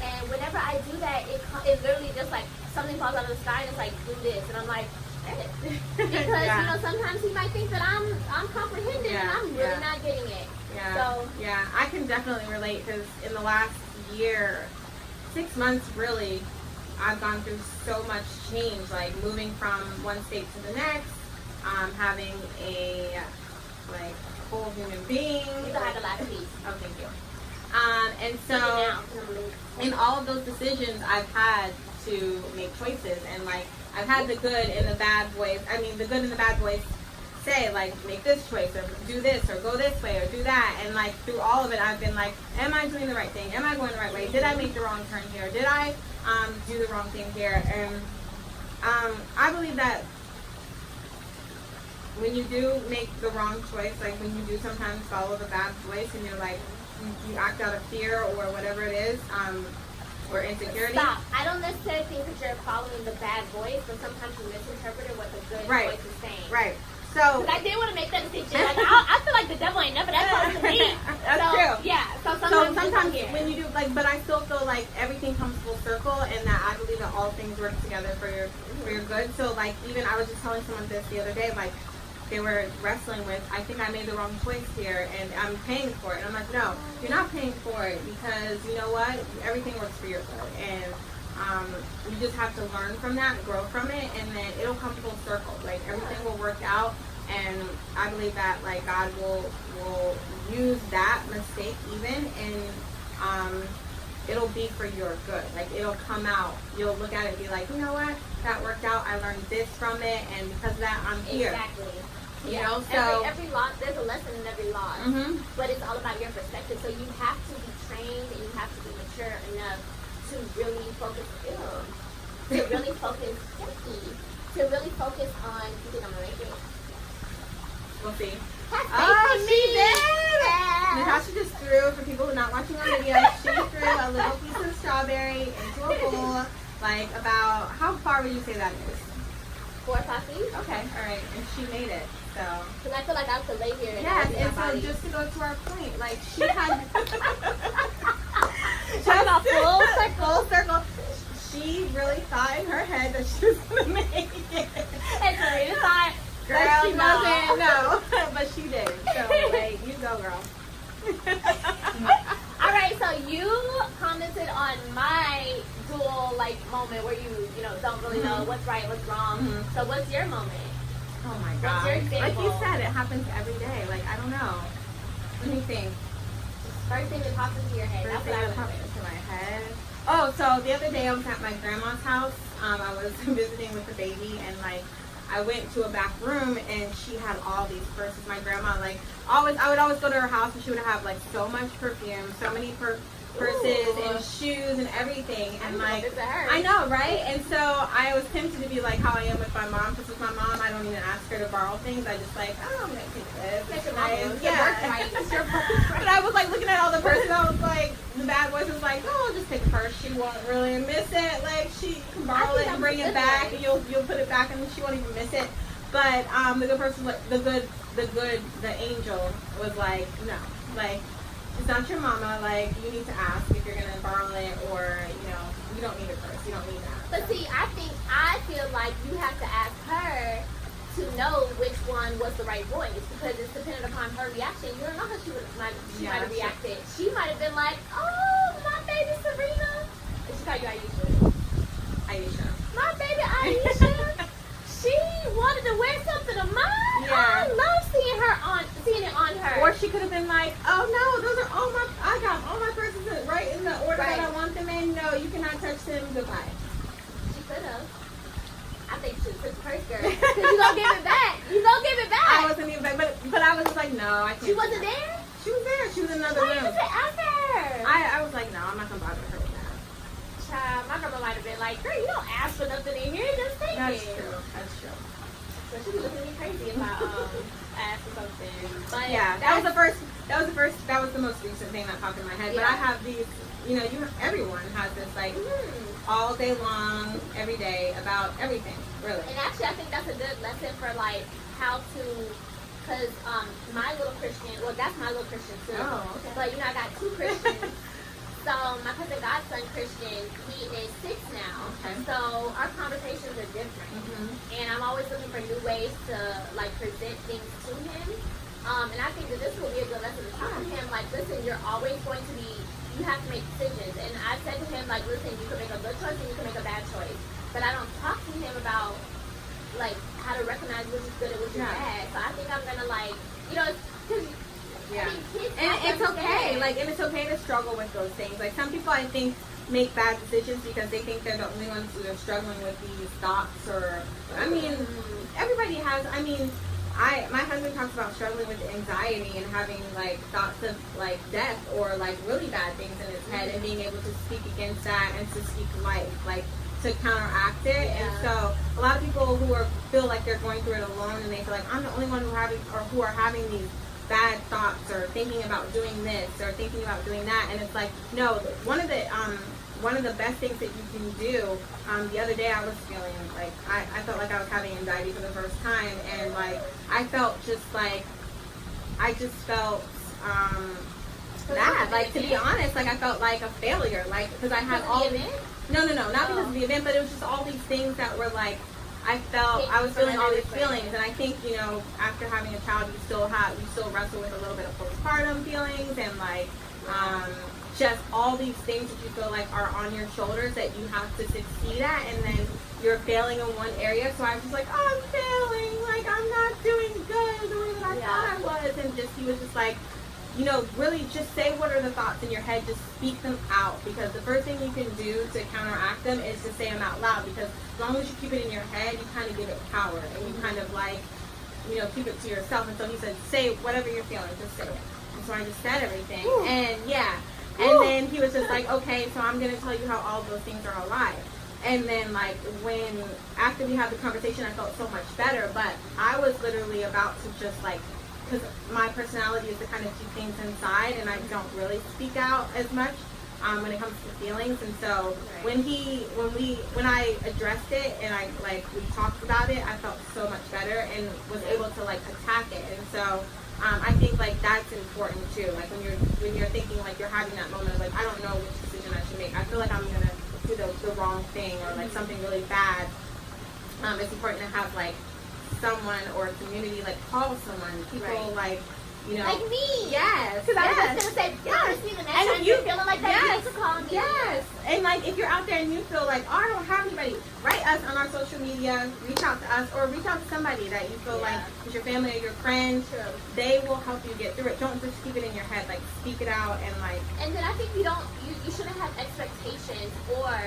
Speaker 1: And whenever I do that, it literally just like something falls out of the sky and it's like, do this. And I'm like, because you know, sometimes he might think that I'm comprehending and I'm really not getting it. So
Speaker 2: I can definitely relate, because in the last year, 6 months really, I've gone through so much change, like moving from one state to the next, having a like whole human being.
Speaker 1: You still have the last piece.
Speaker 2: Oh, thank you. And so in all of those decisions, I've had to make choices, and like I've had the good and the bad voice. I mean, the good and the bad voice say, like, make this choice, or do this, or go this way, or do that. And like through all of it, I've been like, am I doing the right thing? Am I going the right way? Did I make the wrong turn here? Did I do the wrong thing here? And I believe that when you do make the wrong choice, like when you do sometimes follow the bad voice, and you're like, you act out of fear or whatever it is, or insecurity.
Speaker 1: Stop. I don't necessarily think that you're following the bad voice, but sometimes you misinterpret what the good voice is saying.
Speaker 2: Right. So,
Speaker 1: because I did want to make that distinction. Like, I feel like the devil ain't never that close to me.
Speaker 2: That's true.
Speaker 1: Yeah. So sometimes
Speaker 2: when you do, like, but I still feel like everything comes full circle, and that I believe that all things work together for your good. So like, even I was just telling someone this the other day, like, they were wrestling with, I think I made the wrong choice here and I'm paying for it. And I'm like, no, you're not paying for it, because you know what? Everything works for your good. And you just have to learn from that, grow from it, and then it'll come full circle. Like, everything will work out. And I believe that, like, God will use that mistake even, and it'll be for your good. Like, it'll come out. You'll look at it and be like, you know what? That worked out. I learned this from it, and because of that, I'm here.
Speaker 1: Exactly.
Speaker 2: You know, so
Speaker 1: every loss, there's a lesson in every loss, but it's all about your perspective. So you have to be trained and you have to be mature enough to really focus, to really focus on. You think I'm gonna make it?
Speaker 2: We'll see.
Speaker 1: Oh,
Speaker 2: she did! Natasha just threw, for people who are not watching on video, she threw a little piece of strawberry into a bowl. Like, about, how far would you say that is?
Speaker 1: 4 or 5 feet.
Speaker 2: Okay, alright, and she made it, so.
Speaker 1: Because I feel like I have to lay here and
Speaker 2: yes, and so
Speaker 1: body.
Speaker 2: just to go to our point, like, she had
Speaker 1: Talk about
Speaker 2: full circle. She really thought in her head that she was gonna make it.
Speaker 1: And Serena thought,
Speaker 2: girl, she wasn't, no, but she did. So, like, you go, girl.
Speaker 1: Alright, so you commented on my dual, like, moment where you don't really know what's right, what's wrong. So what's your moment?
Speaker 2: Oh my
Speaker 1: What's
Speaker 2: God.
Speaker 1: your example?
Speaker 2: Like you said, it happens every day. Like, I don't know. Let me think.
Speaker 1: First thing that pops into your head.
Speaker 2: First
Speaker 1: That's
Speaker 2: thing
Speaker 1: what I
Speaker 2: that
Speaker 1: would
Speaker 2: pops
Speaker 1: say.
Speaker 2: into my head. Oh, so the other day I was at my grandma's house. I was visiting with the baby, and like, I went to a back room and she had all these purses. My grandma, like, I would always go to her house and she would have like so much perfume, so many purses and shoes and everything. And like, I know, right? And so I was tempted to be like how I am with my mom, because with my mom, I don't even ask her to borrow things. I just like, oh, I'm gonna take this.
Speaker 1: That's your mom.
Speaker 2: Yeah. But I was like looking at all the purses. I was like, the bad voice was like, oh, I'll just take a purse. She won't really miss it. Like, she can borrow it and bring it back, and you'll put it back, and she won't even miss it. But the good person, the angel was like, no, like, it's not your mama. Like, you need to ask if you're gonna borrow it, or you don't need a purse. You don't need that.
Speaker 1: But see, I feel like you have to ask her to know which one was the right voice, because it's dependent upon her reaction. You don't know how she might have reacted. She might have been like, "Oh, my baby Serena," and she called you Aisha.
Speaker 2: Aisha.
Speaker 1: My baby Aisha. She wanted to wear something of mine.
Speaker 2: Yeah.
Speaker 1: I love seeing it on her.
Speaker 2: Or she could have been like, "Oh no, those are I got all my purses right in the order that I want them in. No, you cannot touch them. Goodbye."
Speaker 1: She could have. I think she took the purse, girl. Because you gonna give it back. You gonna give it back.
Speaker 2: I wasn't even back, but I was just like, no, I can't.
Speaker 1: She wasn't there?
Speaker 2: She was there. She was in another
Speaker 1: Why
Speaker 2: room.
Speaker 1: did you ask her?
Speaker 2: I was like, no, I'm not gonna bother her with that.
Speaker 1: Child, my grandma might have been like, girl, you don't ask for nothing in here, just take
Speaker 2: That's
Speaker 1: it.
Speaker 2: true. That's true.
Speaker 1: So she was looking at me crazy if I asked for something. But
Speaker 2: Yeah, that was the most recent thing that popped in my head.
Speaker 1: Yeah.
Speaker 2: But I have these, everyone has this like all day long, every day about everything, really.
Speaker 1: And actually, I think that's a good lesson for like how to, because my little Christian, well, that's my little Christian too.
Speaker 2: Oh, okay.
Speaker 1: But I got two Christians. So my cousin godson Christian, he is 6 now.
Speaker 2: Okay.
Speaker 1: So our conversations are different, and I'm always looking for new ways to like present things to him. And I think that this will be a good lesson to talk to him. Like, listen, you're always going to be. You have to make decisions. And I said to him, like, listen, you can make a good choice and you can make a bad choice. But I don't talk to him about like how to recognize which is good and which is bad. So I think I'm gonna like, because.
Speaker 2: Yeah,
Speaker 1: kids
Speaker 2: and it's okay.
Speaker 1: understand.
Speaker 2: And it's okay to struggle with those things. Like some people, I think, make bad decisions because they think they're the only ones who are struggling with these thoughts. Or, I mean, everybody has. I mean, my husband talks about struggling with anxiety and having like thoughts of like death or like really bad things in his head, and being able to speak against that and to speak life, like to counteract it.
Speaker 1: Yeah.
Speaker 2: And so a lot of people who feel like they're going through it alone, and they feel like I'm the only one who are having these bad thoughts or thinking about doing this or thinking about doing that. And it's like, no, one of the best things that you can do, the other day I was feeling like I felt like I was having anxiety for the first time, and like I felt just like bad, like, to be honest, like I felt like a failure, like because I had all these not because of the event, but it was just all these things that were like I was feeling all these feelings. And I think, after having a child, you still wrestle with a little bit of postpartum feelings, and like just all these things that you feel like are on your shoulders that you have to succeed at, and then you're failing in one area. So I was just like, oh, I'm failing, like I'm not doing good the way that I thought I was. And he was just like, really just say what are the thoughts in your head, just speak them out, because the first thing you can do to counteract them is to say them out loud, because as long as you keep it in your head, you kind of give it power, and you kind of like, keep it to yourself. And so he said, say whatever you're feeling, just say it. And so I just said everything. Ooh. And then he was just like, okay, so I'm going to tell you how all those things are alive. And then like after we had the conversation, I felt so much better, but I was literally about to just like, because my personality is to kind of keep things inside, and I don't really speak out as much when it comes to feelings. And so when I addressed it and we talked about it, I felt so much better and was able to like attack it. And so I think like that's important too. Like when you're thinking like you're having that moment of like I don't know which decision I should make. I feel like I'm gonna do the wrong thing or like something really bad. It's important to have like someone or a community, like call someone, people like
Speaker 1: like me.
Speaker 2: Yes.
Speaker 1: Because I was just gonna say, yes. The next time you're feeling like that, you need to call me.
Speaker 2: Yes. And like if you're out there and you feel like, oh, I don't have anybody, write us on our social media, reach out to us, or reach out to somebody that you feel like is your family or your friends.
Speaker 1: True.
Speaker 2: They will help you get through it. Don't just keep it in your head. Like speak it out and like.
Speaker 1: And then I think you shouldn't have expectations. Or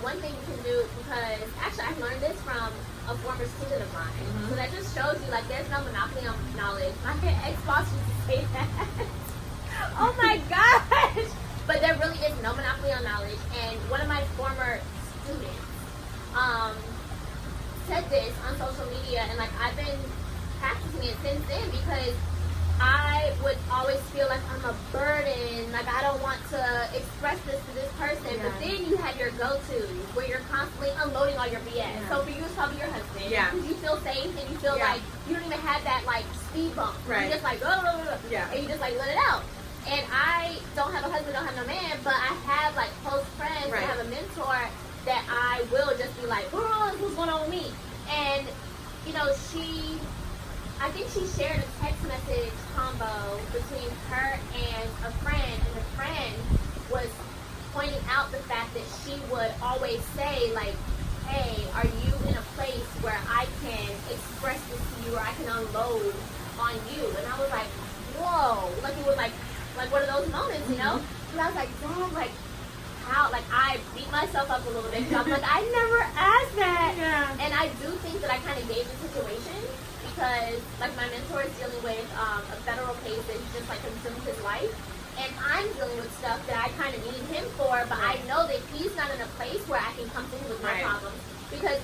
Speaker 1: one thing you can do, because actually I learned this from a former student of mine. So that just shows you like there's no monopoly on knowledge. My ex-boss used to say that. Oh my gosh! But there really is no monopoly on knowledge. And one of my former students said this on social media, and like I've been practicing it since then, because I would always feel like I'm a burden, like I don't want to express this to this person. But then you have your go-to where you're constantly unloading all your BS. So for you, it's probably your husband. Because you feel safe and you feel like you don't even have that like speed bump. You just like, and you just like let it out. And I don't have a husband, don't have no man, but I have like close friends, I have a mentor that I will just be like, girl, what's going on with me? And you know, I think she shared a text message combo between her and a friend, and the friend was pointing out the fact that she would always say, like, hey, are you in a place where I can express this to you, or I can unload on you? And I was like, whoa, like it was like one of those moments, you know? And I was like, Dad, like, how, like, I beat myself up a little bit, because I'm like, I never asked that.
Speaker 2: Yeah.
Speaker 1: And I do think that I kind of gave the situation, because, like, my mentor is dealing with a federal case that he's just, like, consumed his life. And I'm dealing with stuff that I kind of need him for, but I know that he's not in a place where I can come to him with my problems. Because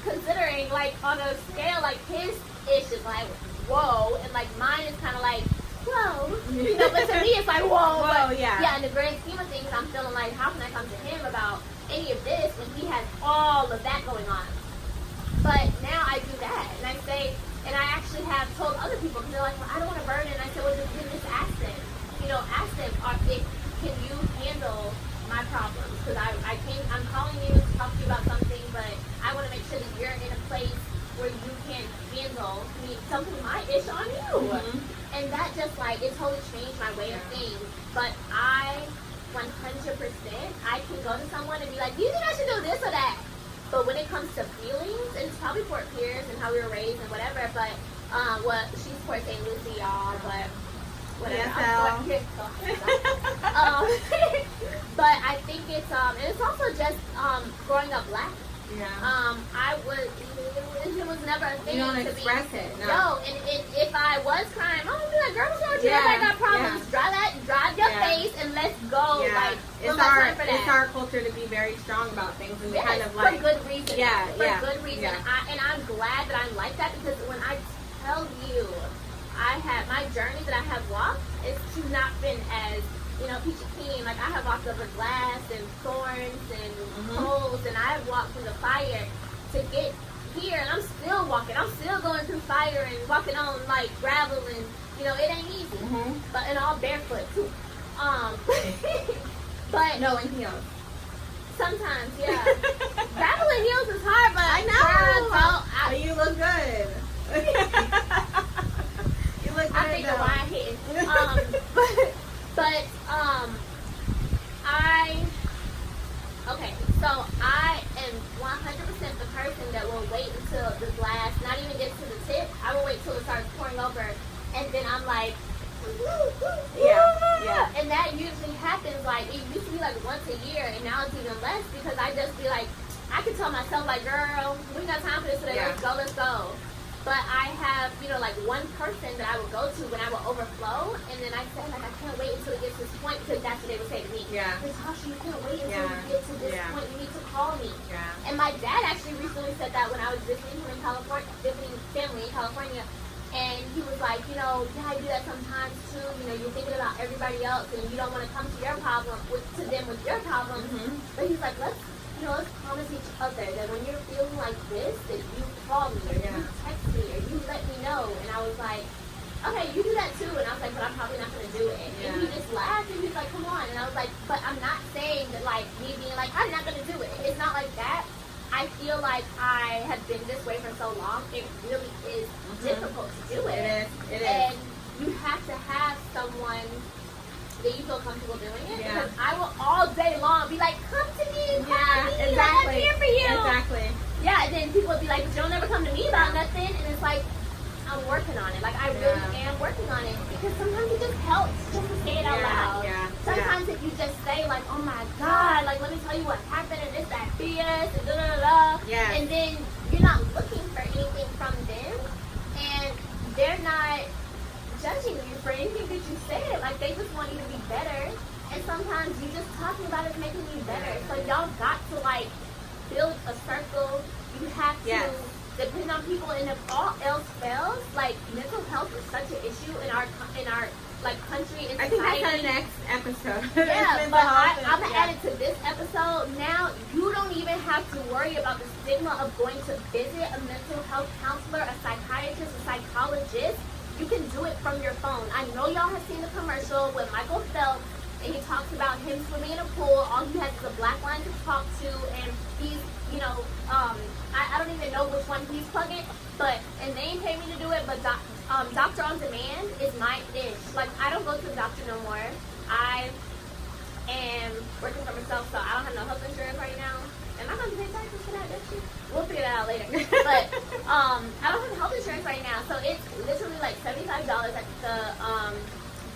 Speaker 1: considering, like, on a scale, like, his ish is like, whoa, and, like, mine is kind of like, whoa. You know, but to me, it's like, whoa. But, yeah, in the grand scheme of things, I'm feeling like, how can I come to him about any of this when he has all of that going on? But now I do that, and I say, and I actually have told other people, because they're like, well, I don't want to burn it, and I said, well, just ask them. You know, ask them, can you handle my problems? Because I'm calling you to talk to you about something, but I want to make sure that you're in a place where you can handle something my ish on you. And that just, like, it totally changed my way of thinking. But I 100%, I can go to someone and be like, do you think I should do this or that? But when it comes to feelings, and it's probably for peers and how we were raised and whatever, but she's Port St. Lucie, y'all, but whatever. But I think it's and it's also just growing up black. It was never a thing.
Speaker 2: You don't
Speaker 1: to
Speaker 2: express
Speaker 1: be,
Speaker 2: it.
Speaker 1: No, and if I was crying, I'm gonna be like, girl, what's wrong with you? I got problems. Dry your face and let's go. Like,
Speaker 2: it's our culture to be very strong about things, and kind of like
Speaker 1: for good reason. For good reason.
Speaker 2: Yeah.
Speaker 1: And I'm glad that I'm like that, because when I tell you, I have my journey that I have walked, it's not been as, you know, peachy keen. Like, I have walked over glass and thorns and holes, and I have walked through the fire to get here, and I'm still walking. I'm still going through fire and walking on, like, gravel, and, you know, it ain't easy. But, and all barefoot too. But
Speaker 2: no, in heels.
Speaker 1: Sometimes, yeah. Gravel and heels is hard, but
Speaker 2: I know. But you look good. You look good.
Speaker 1: I think the line hitting. Okay, so I am 100% the person that will wait until the glass not even gets to the tip. I will wait till it starts pouring over, and then I'm like, yeah. And that usually happens, like, it used to be like once a year, and now it's even less, because I just be like, I can tell myself, like, girl, we got time for this today, let's go. But I have, you know, like, one person that I would go to when I would overflow, and then I said, like, I can't wait until it gets to this point, because that's what they would say to me. Natasha, you can't wait until you get to this point. You need to call me. And my dad actually recently said that when I was visiting him in California, visiting family in California. And he was like, you know, yeah, I do that sometimes too. You know, you're thinking about everybody else, and you don't want to come to your problem to them with your problems. But he's like, let's promise each other that when you're feeling like this, that you call me, or you text me, or you let me know. And I was like, okay, you do that too. And I was like, but I'm probably not going to do it. And he just laughed, and he's like, come on. And I was like, but I'm not saying that, like, me being like, I'm not going to do it. It's not like that. I feel like I have been this way for so long, it really is difficult to do it.
Speaker 2: It is.
Speaker 1: And you have to have someone that you feel comfortable doing it. Because I will all day long be like, come to me, call me, I'm here for you.
Speaker 2: Exactly.
Speaker 1: Yeah, and then people would be like, but you'll never come to me about nothing. And it's like, I'm working on it. Like, I really am working on it. Because sometimes it just helps just to say it out loud. Sometimes if you just say, like, oh my God, like, let me tell you what happened, and this, that, BS, and da-da-da-da. And then you're not looking for anything from them. And they're not judging you for anything that you said. Like, they just want you to be better. And sometimes you just talking about it making you better. So y'all got to, like, build a circle. You have to depend on people, and if all else fails, like, mental health is such an issue in our like, country and society.
Speaker 2: I think that's our next episode.
Speaker 1: But I'm gonna add it to this episode. Now you don't even have to worry about the stigma of going to visit a mental health counselor, a psychiatrist, a psychologist. You can do it from your phone. I know y'all have seen the commercial with Michael Phelps, and he talks about him swimming in a pool. All he has is a black line to talk to, and he's, you know, I don't even even know which one he's plugging. But, and they ain't pay me to do it, but Doctor on Demand is my ish. Like, I don't go to the doctor no more. I am working for myself, so I don't have no health insurance right now. Am I going to pay taxes for that shit? We'll figure that out later. But I don't have health insurance right now, so it's literally like $75 at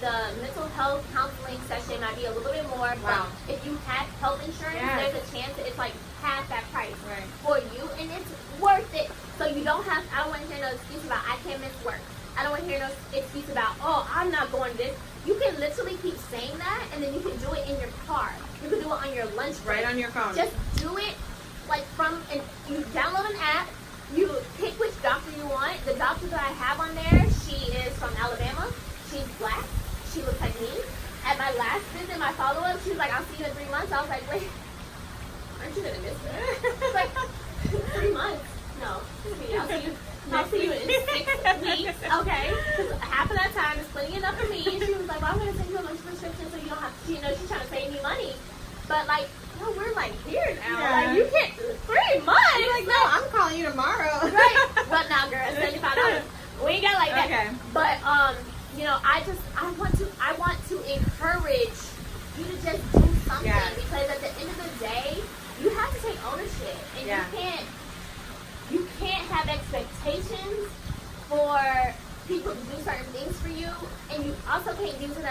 Speaker 1: the mental health counseling session might be a little bit more.
Speaker 2: Wow.
Speaker 1: But if you have health insurance, there's a chance that it's like half that price for you, and it's worth it. So you don't have. I don't want to hear no excuse about I can't miss work. I don't want to hear no excuse about I'm not going this. You can literally keep saying that, and then you can do it in your car. You can do it on your lunch break.
Speaker 2: Right on your phone.
Speaker 1: Just do it like and you download an app. You pick which doctor you want. The doctor that I have on there, she is from Alabama. She's black. She looks like me. At my last visit, my follow-up, she was like, I'll see you in 3 months. I was like, wait, aren't you going to miss me? She's like, 3 months? No, I'll see you in 6 weeks. Okay. Because half of that time is plenty enough for me. And she was like, well, I'm going to send you a lunch prescription so you don't have to, she's trying to save me money. But like, no, we're like here now. Yeah. Like, you can't, 3 months.
Speaker 2: You're like, no, I'm calling you tomorrow.
Speaker 1: Right. But now, girl, $75. We ain't got like that.
Speaker 2: Okay.
Speaker 1: But, I want to encourage you to just do something because at the end of the day, you have to take ownership, and you can't have expectations for people to do certain things for you, and you also can't use it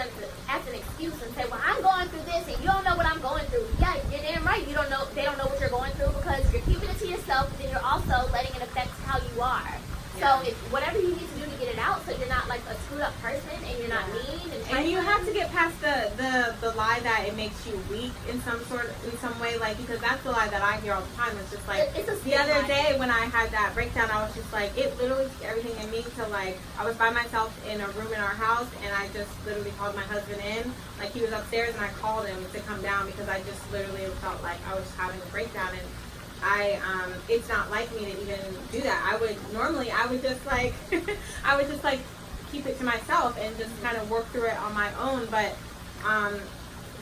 Speaker 1: as an excuse and say, well, I'm going through this and you don't know what I'm going through. Yeah, you're damn right. They don't know what you're going through because you're keeping it to yourself, but then you're also letting it affect how you are. So if whatever you need to do to get it out, so you're not like a screwed up person and you're not mean.
Speaker 2: And you have to get past the lie that it makes you weak in some way, like, because that's the lie that I hear all the time. It's just like the other day when I had that breakdown, I was just like, it literally took everything in me to like, I was by myself in a room in our house and I just literally called my husband in, like he was upstairs, and I called him to come down because I just literally felt like I was having a breakdown. And it's not like me to even do that. I would just like, I would just like keep it to myself and just kind of work through it on my own. But,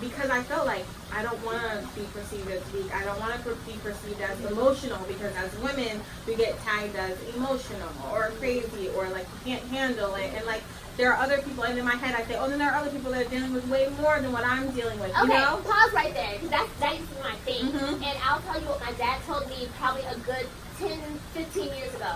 Speaker 2: because I felt like I don't want to be perceived as weak. I don't want to be perceived as emotional, because as women, we get tagged as emotional or crazy or like you can't handle it. And like, there are other people, and in my head I say, then there are other people that are dealing with way more than what I'm dealing with.
Speaker 1: Okay,
Speaker 2: you know?
Speaker 1: Pause right there, because that used to be my thing. Mm-hmm. And I'll tell you what my dad told me probably a good 10, 15 years ago.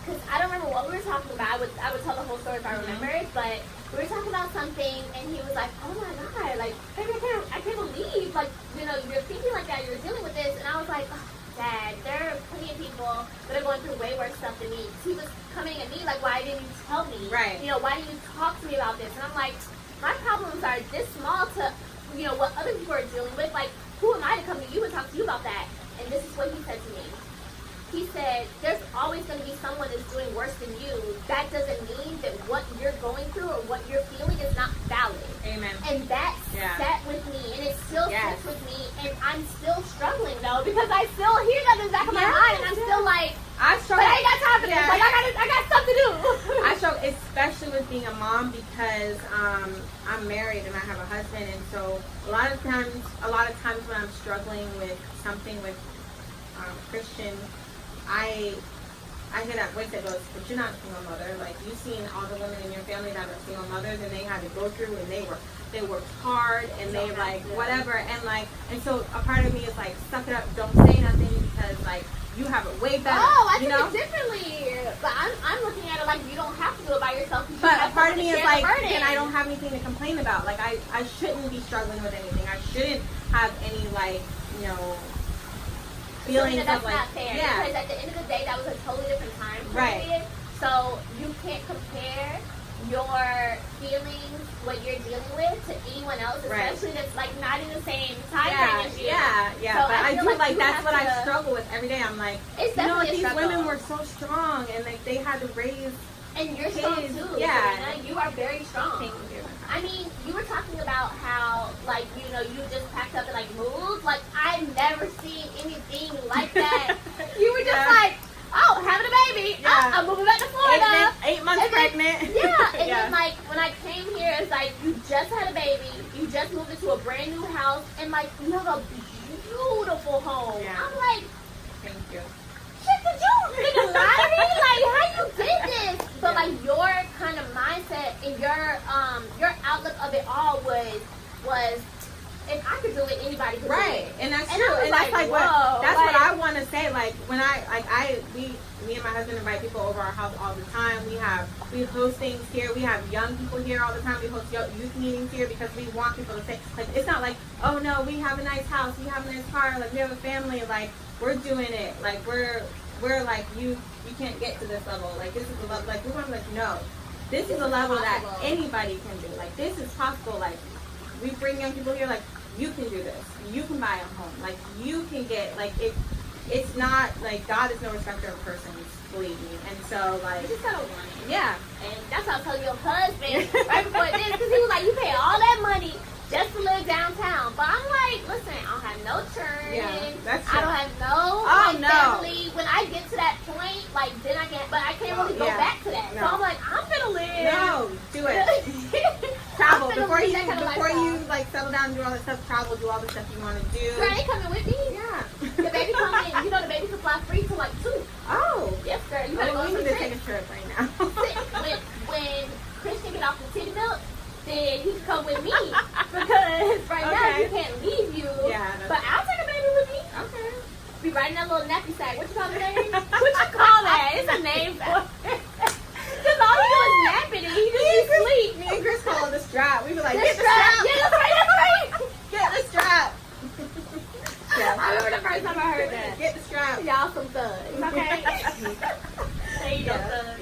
Speaker 1: Because I don't remember what we were talking about. I would tell the whole story if I remembered, but we were talking about something, and he was like, oh my God, like, baby, I can't believe, like, you're thinking like that, you're dealing with this. And I was like, Dad, there are plenty of people that are going through way worse stuff than me. He was coming at me like, why didn't you tell me?
Speaker 2: Right.
Speaker 1: Why didn't you talk to me about this? And I'm like, my problems are this small to, what other people are dealing with. Like, who am I to come to you and talk to you about that? And this is what he said to me. He said, there's always going to be someone that's doing worse than you. That doesn't mean that what you're going through or what you're feeling is not valid.
Speaker 2: Amen.
Speaker 1: And that sat with me, and it still sits with me, and I'm still struggling, though, because I still hear that in the back of my mind, and I'm still like,
Speaker 2: I struggle.
Speaker 1: But I ain't got time for this. Like, I got stuff to do.
Speaker 2: I struggle, especially with being a mom, because I'm married and I have a husband, and so a lot of times when I'm struggling with something with Christian, I hear that voice that goes, but you're not a single mother. Like, you've seen all the women in your family that are single mothers, and they had to go through, and they worked hard, and they like whatever, and so a part of me is like, suck it up, don't say nothing, because like you have it way better.
Speaker 1: Oh, I think it differently, but I'm looking at it like you don't have to do it by yourself.
Speaker 2: But a part of me is like, and I don't have anything to complain about. Like, I shouldn't be struggling with anything. I shouldn't have any like feelings
Speaker 1: that's
Speaker 2: of like,
Speaker 1: not fair, because at the end of the day, that was a totally different time period.
Speaker 2: Right.
Speaker 1: So you can't compare your feelings, what you're dealing with, to anyone else, especially that's like not in the same time frame as you.
Speaker 2: Yeah.
Speaker 1: So
Speaker 2: but I do like that's what I
Speaker 1: struggle
Speaker 2: struggle with every day. I'm like,
Speaker 1: it's definitely
Speaker 2: these women were so strong, and like they had to raise.
Speaker 1: And you're strong too.
Speaker 2: Yeah.
Speaker 1: Serena. You are very strong.
Speaker 2: Thank you.
Speaker 1: I mean, you were talking about how, like, you just packed up and, like, moved. Like, I've never seen anything like that. You were just like, oh, having a baby.
Speaker 2: Yeah.
Speaker 1: I'm moving back to Florida.
Speaker 2: 8 months pregnant.
Speaker 1: And then, like, when I came here, it's like, you just had a baby. You just moved into a brand new house. And, like, you have a beautiful home.
Speaker 2: Yeah.
Speaker 1: I'm like,
Speaker 2: thank you.
Speaker 1: shit, did you and your outlook of it all was if I could do it, anybody could do it.
Speaker 2: And that's
Speaker 1: And
Speaker 2: true.
Speaker 1: I was
Speaker 2: And that's
Speaker 1: like,
Speaker 2: what
Speaker 1: whoa,
Speaker 2: that's
Speaker 1: like-
Speaker 2: what I want to say. Like when me and my husband invite people over our house all the time. We host things here. We have young people here all the time. We host youth meetings here because we want people to say, like, it's not like, oh no, we have a nice house, we have a nice car, like we have a family, like we're doing it, like we're like you can't get to this level. Like this is the level. Like we want to like no, this is a level that anybody can do. Like this is possible. Like we bring young people here. Like you can do this. You can buy a home. Like you can get like it. It's not like God is no respecter of persons, believe me. And so like
Speaker 1: You just gotta want it.
Speaker 2: yeah.
Speaker 1: And that's what I was telling your husband right before this, because he was like, you pay all that money just to live downtown. But I'm like, listen, I don't have no churn.
Speaker 2: Yeah, that's
Speaker 1: I
Speaker 2: true.
Speaker 1: don't have no family. When I get to that point, like then I can't, but I can't really go back to that.
Speaker 2: No.
Speaker 1: So I'm like, I'm gonna live.
Speaker 2: No, do it. Travel before you
Speaker 1: live.
Speaker 2: like settle down and do all that stuff. Travel, do all the stuff you want to do.
Speaker 1: Girl, they coming with me.
Speaker 2: Yeah.
Speaker 1: The baby coming. You know the baby can fly free to like 2.
Speaker 2: Oh.
Speaker 1: Yes, girl. You better go
Speaker 2: We
Speaker 1: to
Speaker 2: need
Speaker 1: the
Speaker 2: to take a trip right now.
Speaker 1: when Christian get off the titty milk, then he can come with me because right now
Speaker 2: Okay.
Speaker 1: you can't leave you.
Speaker 2: Yeah, that's
Speaker 1: But I'll take a baby with me.
Speaker 2: Okay.
Speaker 1: Be riding that little nappy sack. What you call the name? What you call that? It's a name for it. Because all he do is napping and he just sleep.
Speaker 2: Me and Chris call it the strap. We were like,
Speaker 1: The
Speaker 2: get the
Speaker 1: strap.
Speaker 2: strap.
Speaker 1: Yeah, that's right.
Speaker 2: Get the strap.
Speaker 1: I remember the first time I heard that.
Speaker 2: Get the strap.
Speaker 1: Y'all some thugs, okay? There you go, thugs.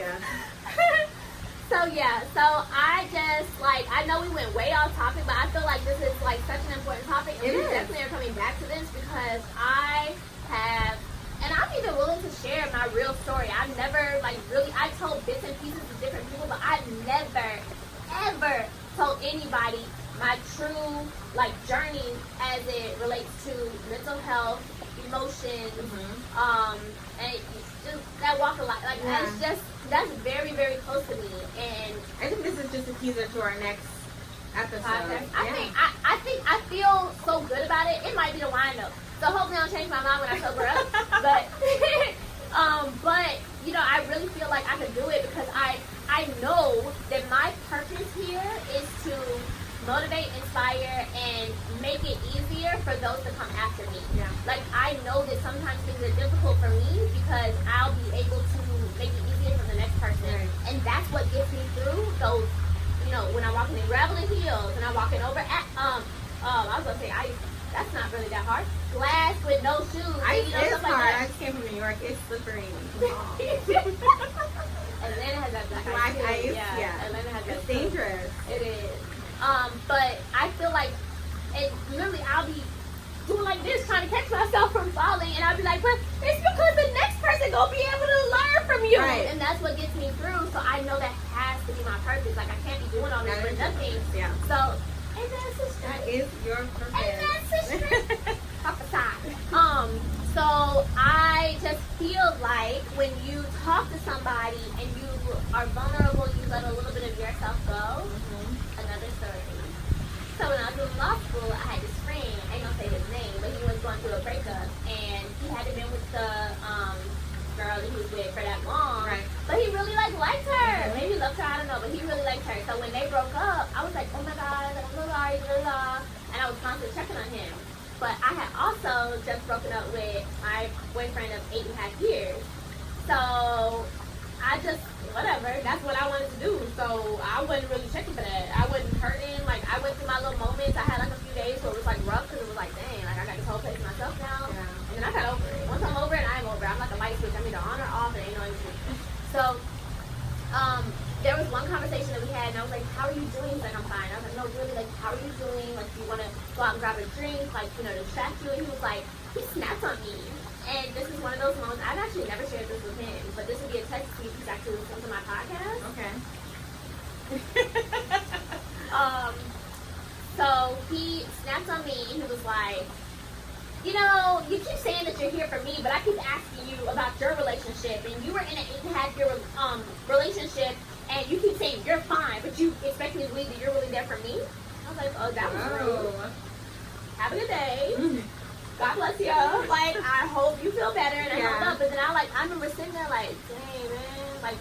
Speaker 2: Yeah.
Speaker 1: So I just like, I know we went way off topic, but I feel like this is like such an important topic, and
Speaker 2: It
Speaker 1: we
Speaker 2: is.
Speaker 1: definitely are coming back to this because I have, and I'm even willing to share my real story. I've never like really, I told bits and pieces to different people, but I've never ever told anybody my true like journey as it relates to mental health, emotions, and just that walk of life. Like that's very, very close to me. And
Speaker 2: I think this is just a teaser to our next episode.
Speaker 1: podcast, I think I feel so good about it. It might be the wine though, so hopefully I'll change my mind when I sober up. But you know, I really feel like I could do it because I know that my purpose here is to motivate, inspire, and make it easier for those to come after me.
Speaker 2: Yeah.
Speaker 1: Like I know that sometimes things are difficult for me because I'll be able to make it easier for the next person,
Speaker 2: Right.
Speaker 1: and that's what gets me through those. You know, when I'm walking in gravel and heels, and I'm walking over at I was gonna say ice. That's not really that hard. Glass with no shoes.
Speaker 2: Ice
Speaker 1: you know,
Speaker 2: is
Speaker 1: stuff like
Speaker 2: hard.
Speaker 1: that.
Speaker 2: I just came from New York. It's slippery.
Speaker 1: Atlanta has that
Speaker 2: Black
Speaker 1: too.
Speaker 2: ice, yeah.
Speaker 1: Atlanta has that
Speaker 2: It's
Speaker 1: too.
Speaker 2: dangerous.
Speaker 1: It is. But I feel like, and literally I'll be doing like this trying to catch myself from falling, and I'll be like, but it's because the next person gonna be able to learn from you.
Speaker 2: Right.
Speaker 1: And that's what gets me through. So I know that has to be my purpose. Like I can't be doing all this
Speaker 2: That
Speaker 1: for
Speaker 2: is
Speaker 1: nothing.
Speaker 2: Yeah.
Speaker 1: So, and that's a
Speaker 2: That
Speaker 1: strength.
Speaker 2: is your purpose.
Speaker 1: And that's a strength. So I just feel like when you talk to somebody and you are vulnerable, you let a little bit of yourself go. Another story. So when I was in law school, I had this friend, I ain't gonna say his name, but he was going through a breakup, and he hadn't been with the girl that he was with for that long.
Speaker 2: Right.
Speaker 1: But he really liked her. Maybe he loved her, I don't know, but he really liked her. So when they broke up, I was like, oh my god, I'm so sorry, blah, blah. And I was constantly checking on him. But I had also just broken up with my boyfriend of 8.5 years. So I just, whatever, that's what I wanted to do. So I wasn't really checking for that. I wasn't hurting. Like, I went through my little moments. I had like a few days where it was like rough because it was like, dang, like I got this whole place to myself now.
Speaker 2: Yeah.
Speaker 1: And then I got over it. Once I'm over it, I'm over it. I'm like a light switch. I'm either on or off, and ain't no in between. So, there was one conversation that we had, and I was like, how are you doing? He's like, I'm fine. I was like, no, really, like, how are you doing? Like, do you want to go out and grab a drink? Like, you know, to distract you? And he was like, he snapped on me. And this is one of those moments, I've actually never shared this with him, but this would be a text to you if he's actually listening to my podcast.
Speaker 2: Okay.
Speaker 1: So he snapped on me, and he was like, you know, you keep saying that you're here for me, but I keep asking you about your relationship, and you were in an 8.5-year relationship, and you keep saying you're fine, but you expect me to believe that you're really there for me? I was like, oh, that was rude. Have a good day. God bless you. Like, I hope you feel better, and I held up. But then I remember sitting there like, dang, man, like,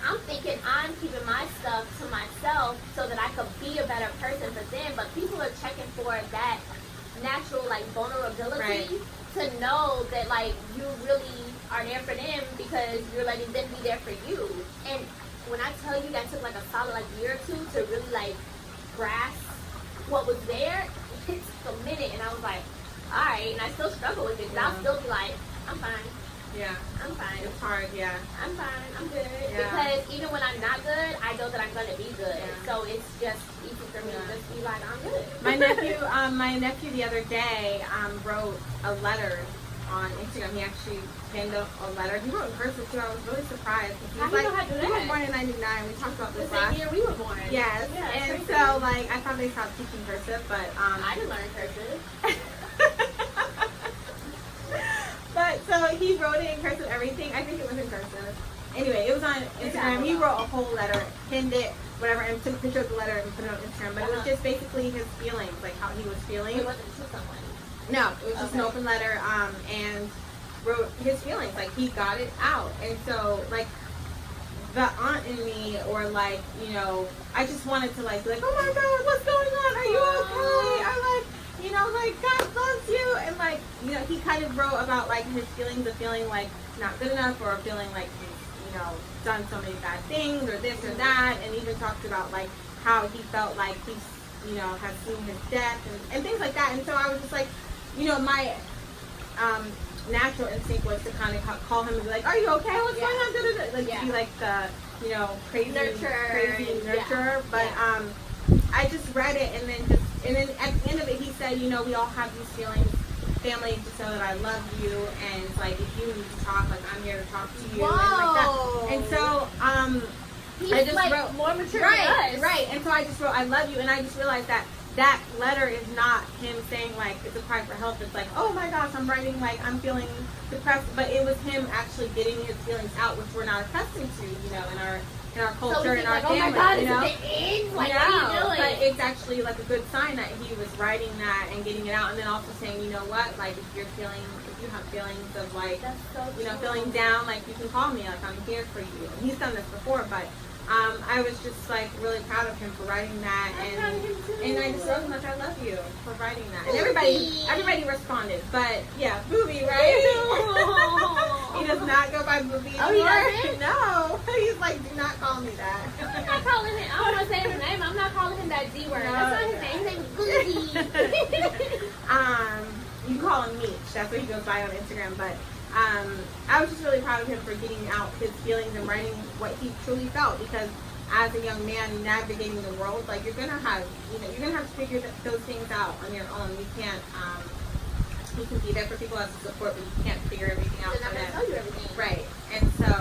Speaker 1: I'm thinking I'm keeping my stuff to myself so that I could be a better person for them. But people are checking for that natural like vulnerability to know that like you really are there for them because you're letting them be there for you. And when I tell you that took like a solid like year or two to really like grasp what was there, it took a minute, and I was like, all right, and I still struggle with it. But I'll still be like, I'm fine.
Speaker 2: Yeah.
Speaker 1: I'm fine.
Speaker 2: It's hard, yeah.
Speaker 1: I'm fine. I'm good.
Speaker 2: Yeah.
Speaker 1: Because even when I'm not good, I know that I'm gonna be good.
Speaker 2: Yeah.
Speaker 1: So it's just easy for me to just be like, I'm good.
Speaker 2: My nephew the other day wrote a letter on Instagram. He actually pinned up a letter. He wrote in cursive too. I was really surprised. He was like, he was born in '99. We talked about this last
Speaker 1: year we were born.
Speaker 2: Yes.
Speaker 1: Yeah,
Speaker 2: and
Speaker 1: crazy.
Speaker 2: so like I thought they stopped teaching cursive, but
Speaker 1: I didn't learn cursive.
Speaker 2: But so he wrote it in cursive, everything. I think it was in cursive. Anyway, it was on Instagram. He wrote a whole letter, pinned it, whatever, and took a picture of the letter and put it on Instagram. But it was just basically his feelings, like how he was feeling.
Speaker 1: It wasn't to someone.
Speaker 2: No, it was just an open letter, and wrote his feelings. Like he got it out, and so like the aunt in me, or like I just wanted to like be like, oh my God, what's going on? Are you okay? Or like. Like, God loves you. And, like, he kind of wrote about, like, his feelings of feeling, like, not good enough, or feeling like he's, done so many bad things, or this or that, and even talked about, like, how he felt like he's, has seen his death, and things like that. And so I was just like, my natural instinct was to kind of call him and be like, are you okay? What's going on? Da-da-da. Like, to be like the, crazy nurturer. But, I just read it, and then at the end of it, he said, we all have these feelings, family, just know that I love you, and it's like, if you need to talk, like, I'm here to talk to you,
Speaker 1: Whoa.
Speaker 2: and like that. And so,
Speaker 1: he's
Speaker 2: I just
Speaker 1: like
Speaker 2: wrote,
Speaker 1: more mature than us.
Speaker 2: Right, and so I just wrote, I love you, and I just realized that letter is not him saying, like, it's a cry for help. It's like, oh my gosh, I'm writing, like, I'm feeling depressed, but it was him actually getting his feelings out, which we're not accustomed to, in our culture, in our
Speaker 1: like,
Speaker 2: family,
Speaker 1: oh my God, is it the end? Like, what are you doing?
Speaker 2: But it's actually like a good sign that he was writing that and getting it out, and then also saying, you know what, like if you have feelings of like, feeling down, like you can call me, like I'm here for you. And he's done this before, but I was just like really proud of him for writing that, and I just wrote him like I love you for writing that, and everybody responded, but yeah, Booby, right? He does not go by Booby anymore.
Speaker 1: Oh, he doesn't?
Speaker 2: No, he's like, do not call me that.
Speaker 1: I'm not calling him. I don't want to say his name. I'm not calling him that D word.
Speaker 2: No.
Speaker 1: That's not his name. His name's Booby.
Speaker 2: You call him Meech. That's what he goes by on Instagram, but. I was just really proud of him for getting out his feelings and writing what he truly felt, because as a young man navigating the world, like you're gonna have to figure those things out on your own. You can't, you can be there for people as a support, but you can't figure everything out
Speaker 1: They're not
Speaker 2: for
Speaker 1: gonna
Speaker 2: them.
Speaker 1: tell you everything.
Speaker 2: Right, and so,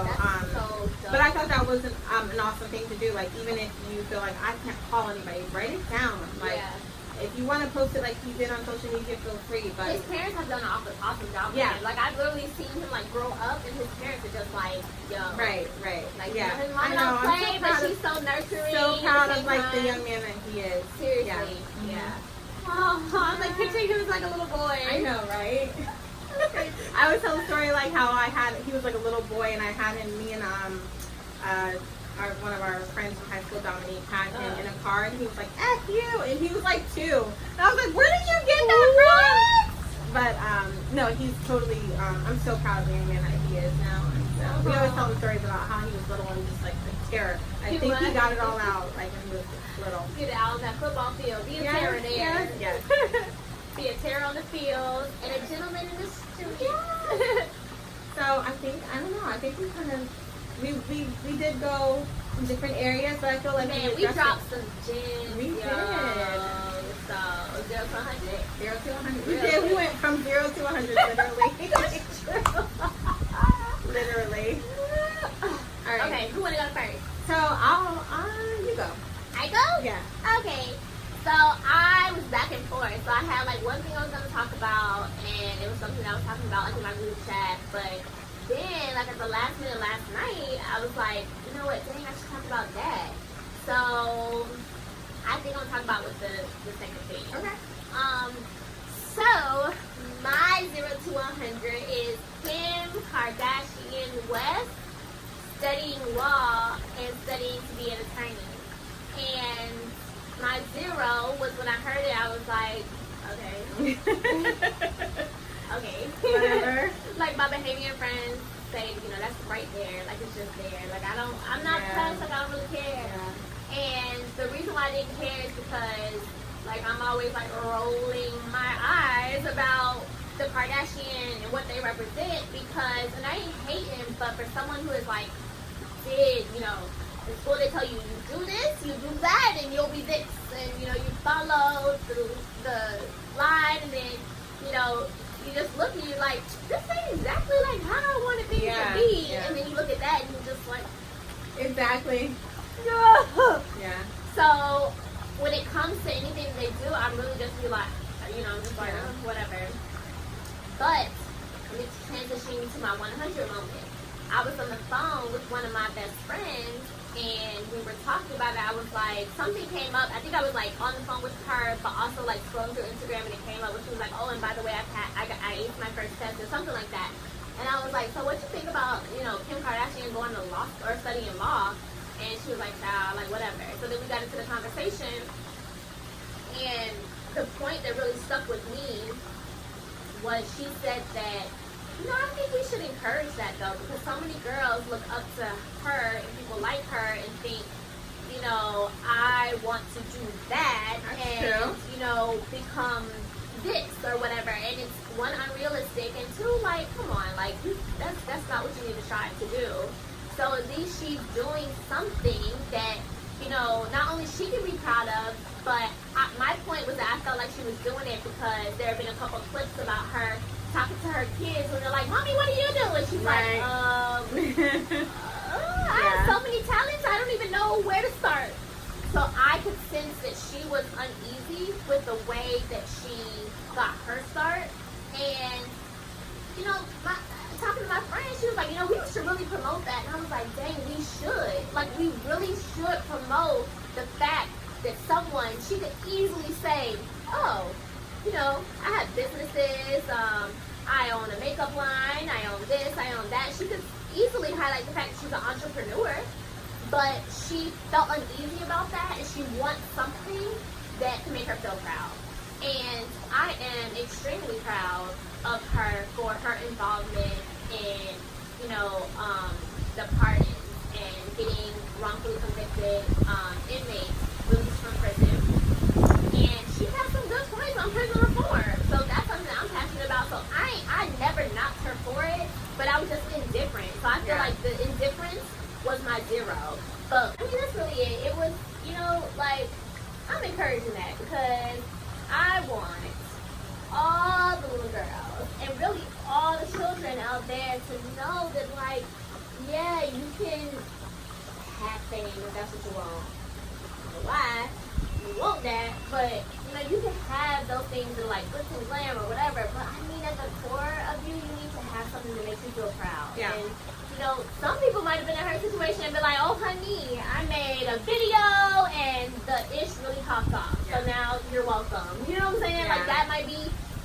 Speaker 1: so
Speaker 2: but I thought that was an awesome thing to do. Like even if you feel like I can't call anybody, write it down. Like.
Speaker 1: Yeah.
Speaker 2: If you want to post it like he did on social media, feel free. But
Speaker 1: his parents have done an awesome job.
Speaker 2: Yeah.
Speaker 1: Like I've literally seen him like grow up, and his parents are just like, yo.
Speaker 2: Right.
Speaker 1: Like
Speaker 2: Yeah.
Speaker 1: his mom
Speaker 2: I know.
Speaker 1: don't play,
Speaker 2: I'm so
Speaker 1: but
Speaker 2: proud
Speaker 1: she's so nurturing.
Speaker 2: So proud
Speaker 1: at
Speaker 2: of
Speaker 1: the
Speaker 2: like
Speaker 1: same
Speaker 2: the
Speaker 1: time.
Speaker 2: young man that he is.
Speaker 1: Seriously. Yeah. Oh, I'm like picturing him as like a little boy.
Speaker 2: I know, right? I always tell the story like how he was like a little boy, and I had him, me and one of our friends from high school, Dominique, had him in a car, and he was like, F you, and he was like 2. And I was like, where did you get that from? But no, he's totally, I'm so proud of the young man that he is now. And so we always tell the stories about how he was little and just like a terror. I think he got it all out like when he was little.
Speaker 1: Get it out on that football field. Be a terror there.
Speaker 2: Yes.
Speaker 1: Be a terror on the field and a gentleman in the street.
Speaker 2: Yeah. So I think we kind of, we did go in different areas, but I feel like
Speaker 1: we dropped some gems.
Speaker 2: We did.
Speaker 1: So 0 to 100.
Speaker 2: 0 to 100.
Speaker 1: Really?
Speaker 2: We did. We went from 0 to 100 literally.
Speaker 1: That's true.
Speaker 2: Literally. All right.
Speaker 1: Okay, who wanna go first?
Speaker 2: So you go.
Speaker 1: I go?
Speaker 2: Yeah.
Speaker 1: Okay. So I was back and forth. So I had like one thing I was gonna talk about, and it was something I was talking about like in my group chat, but then, like at the last minute last night, I was like, you know what, dang, I should talk about that. So, I think I'm talking about with the second thing.
Speaker 2: Okay.
Speaker 1: So, my 0 to 100 is Kim Kardashian West. studying law and studying to be an attorney. And my 0 was when I heard it, I was like, okay. Okay.
Speaker 2: Whatever.
Speaker 1: Like my Bahamian friends say, that's right there. Like it's just there. Like I'm not pressed. Like I don't really care.
Speaker 2: Yeah.
Speaker 1: And the reason why I didn't care is because like I'm always like rolling my eyes about the Kardashian and what they represent because, and I ain't hating, but for someone who is like, in school they tell you, you do this, you do that, and you'll be this, and you follow through the line, and then you just look and you're like, this ain't exactly like how I want it to be, and then you look at that and you're just like,
Speaker 2: exactly.
Speaker 1: no.
Speaker 2: Yeah.
Speaker 1: So when it comes to anything they do, I'm really just be like, just like whatever. But let me transition to my 100 moment. I was on the phone with one of my best friends, and we were talking about it. I was like, something came up. I think I was like on the phone with her, but also like scrolling through Instagram, and it came up, and she was like, oh, and by the way, I aced my first test or something like that. And I was like, so what you think about Kim Kardashian going to law or studying law? And she was like, nah, like whatever. So then we got into the conversation, and the point that really stuck with me was she said that, I think we should encourage that though, because so many girls look up to her and people like her and think, I want to do that.
Speaker 2: That's
Speaker 1: and,
Speaker 2: true.
Speaker 1: Become this or whatever. And it's one, unrealistic, and two, like, come on, like that's not what you need to strive to do. So at least she's doing something that, not only she can be proud of, but my point was that I felt like she was doing it because there have been a couple of clips about her talking to her kids when they're like, Mommy, what are you doing? She's like, I have so many talents, I don't even know where to start. So I could sense that she was uneasy with the way that she got her start. And, talking to my friend, she was like, we should really promote that. And I was like, dang, we should. Like, we really should promote the fact that she could easily say, oh, I have businesses, I own a makeup line, I own this, I own that. She could easily highlight the fact that she's an entrepreneur, but she felt uneasy about that, and she wants something that can make her feel proud. And I am extremely proud of her for her involvement in, the pardons and getting wrongfully convicted inmates released from prison. And she has some good points on prison reform. So that's something I'm passionate about. So I never knocked her for it, but I was just indifferent. So I feel like the indifference was my 0. But that's really it. It was, I'm encouraging that because I want all the little girls and really all the children out there to know that, like, yeah, you can have fame if that's what you want. I don't know why you want that, but you can have those things that are like glitz and glam or whatever. But I mean, at the core of you, you need to have something that makes you feel proud.
Speaker 2: Yeah.
Speaker 1: And some people might have been in her situation and be like, oh, honey, I made a video and the ish really popped off. So now you're welcome. You know what I'm saying?
Speaker 2: Yeah.
Speaker 1: Like, that might be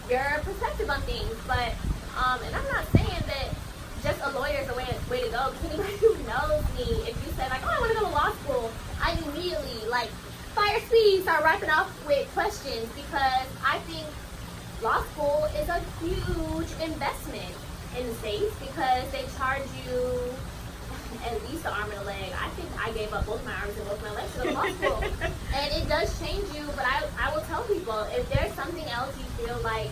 Speaker 1: your perspective on things. But, and I'm not saying that just a lawyer is the way to go. Because anybody who knows me, if you said, like, oh, I want to go to law school, I immediately, like, fire speed, start wrapping off with questions. Because I think law school is a huge investment in the States because they charge you at least an arm and a leg. I think I gave up both my arms and both my legs to go to law school. And it does change you, but I will tell people, if there's something else you feel like,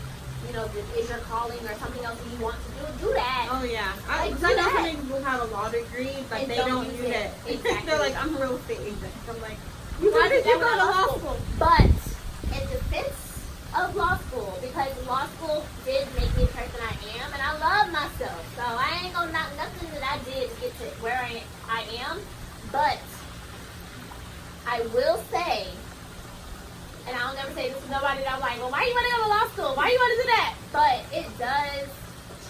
Speaker 1: is your calling or something else that you want to do that.
Speaker 2: Oh, yeah.
Speaker 1: I
Speaker 2: know so many people who have a law degree, but
Speaker 1: and
Speaker 2: they don't use it.
Speaker 1: Exactly.
Speaker 2: They're like, I'm a real estate agent. I'm like,
Speaker 1: why
Speaker 2: did you go to law school?
Speaker 1: But in defense of law school, because law school did make me the person I am, and I love myself. So I ain't gonna knock nothing that I did to get to where I am. But I will say, and I'll never say this to nobody that I'm like, well, why you want to go to law school? Why you want to do that? But it does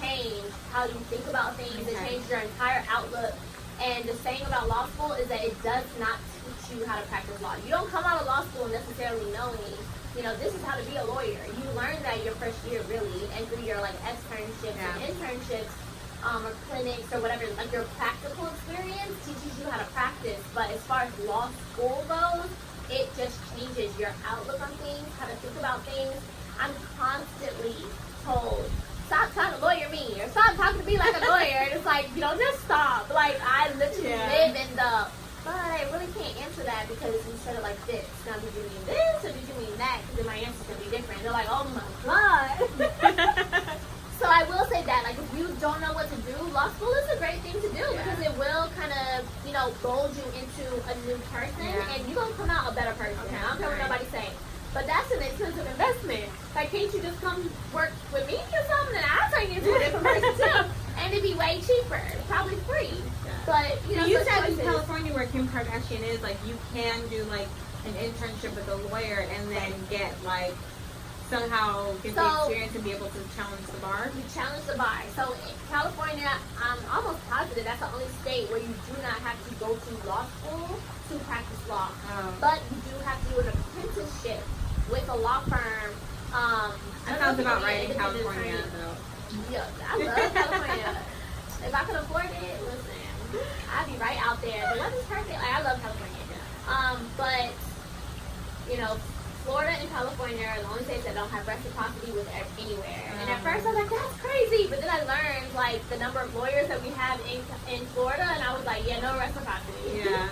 Speaker 1: change how you think about things. It changes your entire outlook. And the saying about law school is that it does not teach you how to practice law. You don't come out of law school necessarily knowing, this is how to be a lawyer. You learn that your first year, really, and through your, like, externships and internships, or clinics or whatever, like, your practical experience. far as law school goes, it just changes your outlook on things, how to think about things. I'm constantly told, stop trying to lawyer me, or stop talking to me like a lawyer. And it's like, just stop. Like, I literally live in the, but I really can't answer that because you said it like this. Now, did you mean this, or did you mean that? Because then my answer's going to be different. They're like, oh my God. So I will say that, like, if you don't know what to do, law school is a great thing to do because it will kind of, mold you into a new person, and you're going to come out a better person. Okay, I don't care what nobody's saying. But that's an expensive investment. Like, can't you just come work with me or something, and I'll turn you into a different person too? And it'd be way cheaper, probably free. But,
Speaker 2: you said in California where Kim Kardashian is, like, you can do, like, an internship with a lawyer and then get, like, somehow get the experience and be able to challenge the bar?
Speaker 1: You challenge the bar. So in California, I'm almost positive that's the only state where you do not have to go to law school to practice law. But you do have to do an apprenticeship with a law firm.
Speaker 2: That sounds about right in California, though.
Speaker 1: Yeah, I love California. If I could afford it, listen, I'd be right out there. The weather's perfect. Like, I love California. But, Florida and California are the only states that don't have reciprocity with anywhere. And at first I was like, that's crazy. But then I learned, like, the number of lawyers that we have in Florida, and I was like, yeah, no reciprocity.
Speaker 2: Yeah.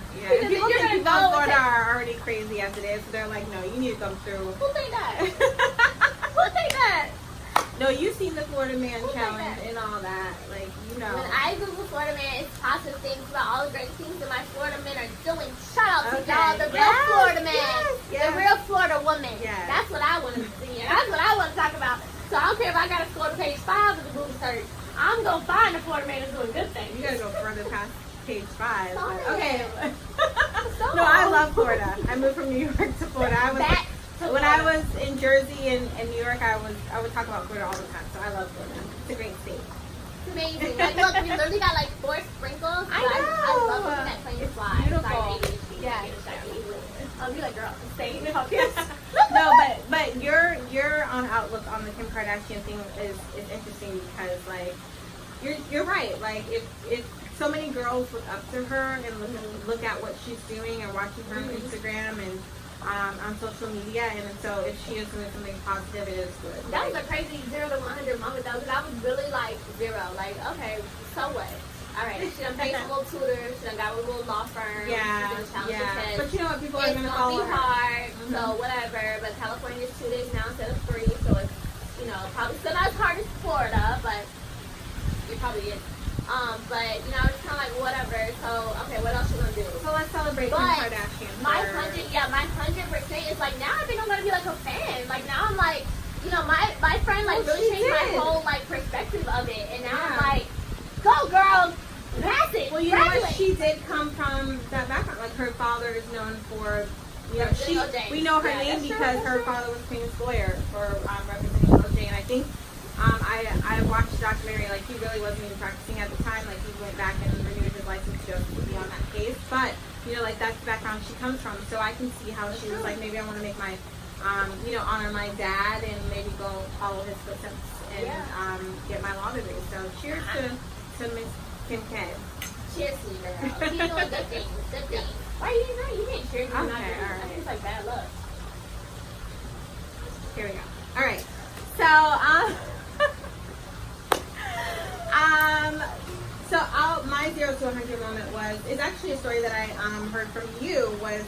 Speaker 2: People think people in Florida are already crazy as it is, so they're like, no, you need to come through.
Speaker 1: Who think that? Who think that?
Speaker 2: No, you've seen the Florida Man challenge and all that. Like,
Speaker 1: When I Google Florida Man, it's positive things about all the great things that my Florida men are doing. Shout out to y'all, the real Florida man, the real Florida woman.
Speaker 2: Yes.
Speaker 1: That's what I want to see. That's what I want to talk about. So I don't care if I got to scroll to page 5 of the Google search. I'm going to find the Florida man that's doing good things.
Speaker 2: You got to go further past page 5.
Speaker 1: But,
Speaker 2: okay. No, I love Florida. I moved from New York to Florida. When I was in Jersey and New York, I would talk about Florida all the time. So I love Florida. It's a great state.
Speaker 1: It's amazing. Like, look, we literally got like 4 sprinkles.
Speaker 2: I know.
Speaker 1: I love looking at planes fly.
Speaker 2: It's beautiful.
Speaker 1: Yeah. You're like, girl, stay in the house.
Speaker 2: No, but your outlook on the Kim Kardashian thing is interesting because, like, you're right. Like, if so many girls look up to her and look at what she's doing and watching her on Instagram and on social media, and so if she is doing something positive, it is good.
Speaker 1: That was a crazy 0 to 100 moment though, because I was really like 0. Like, okay, so what? All right, she done paid some little tutors, she done got a little law firm.
Speaker 2: Yeah. But you know what, people are going to follow her.
Speaker 1: It's hard, so whatever. But California is 2 days now instead of 3, so it's probably still not as hard as Florida, but it probably is. But it's kind of like whatever. So okay, what else you gonna do?
Speaker 2: So let's celebrate Kim Kardashian.
Speaker 1: My 100% is like now I think I'm gonna be like a fan. Like now I'm like, my friend like really changed my whole like perspective of it, and now I'm like, go girl, pass it.
Speaker 2: Well, you know what? She did come from that background. Like her father is known for, we know her name because her father was famous lawyer for representing OJ, and I think. I watched the documentary, like, he really wasn't even practicing at the time, like, he went back and renewed his license just to be on that case, but, like, that's the background she comes from, so I can see how she was like, maybe I want to make my, honor my dad, and maybe go follow his footsteps, and, get my law degree, so cheers to Miss Kim K.
Speaker 1: Cheers to you, girl. Keep doing good things, Why are you doing that? You can't cheer me.
Speaker 2: Okay, alright.
Speaker 1: It's like bad luck.
Speaker 2: Here we go. Alright, so, my 0 to 100 moment is actually a story that I heard from you was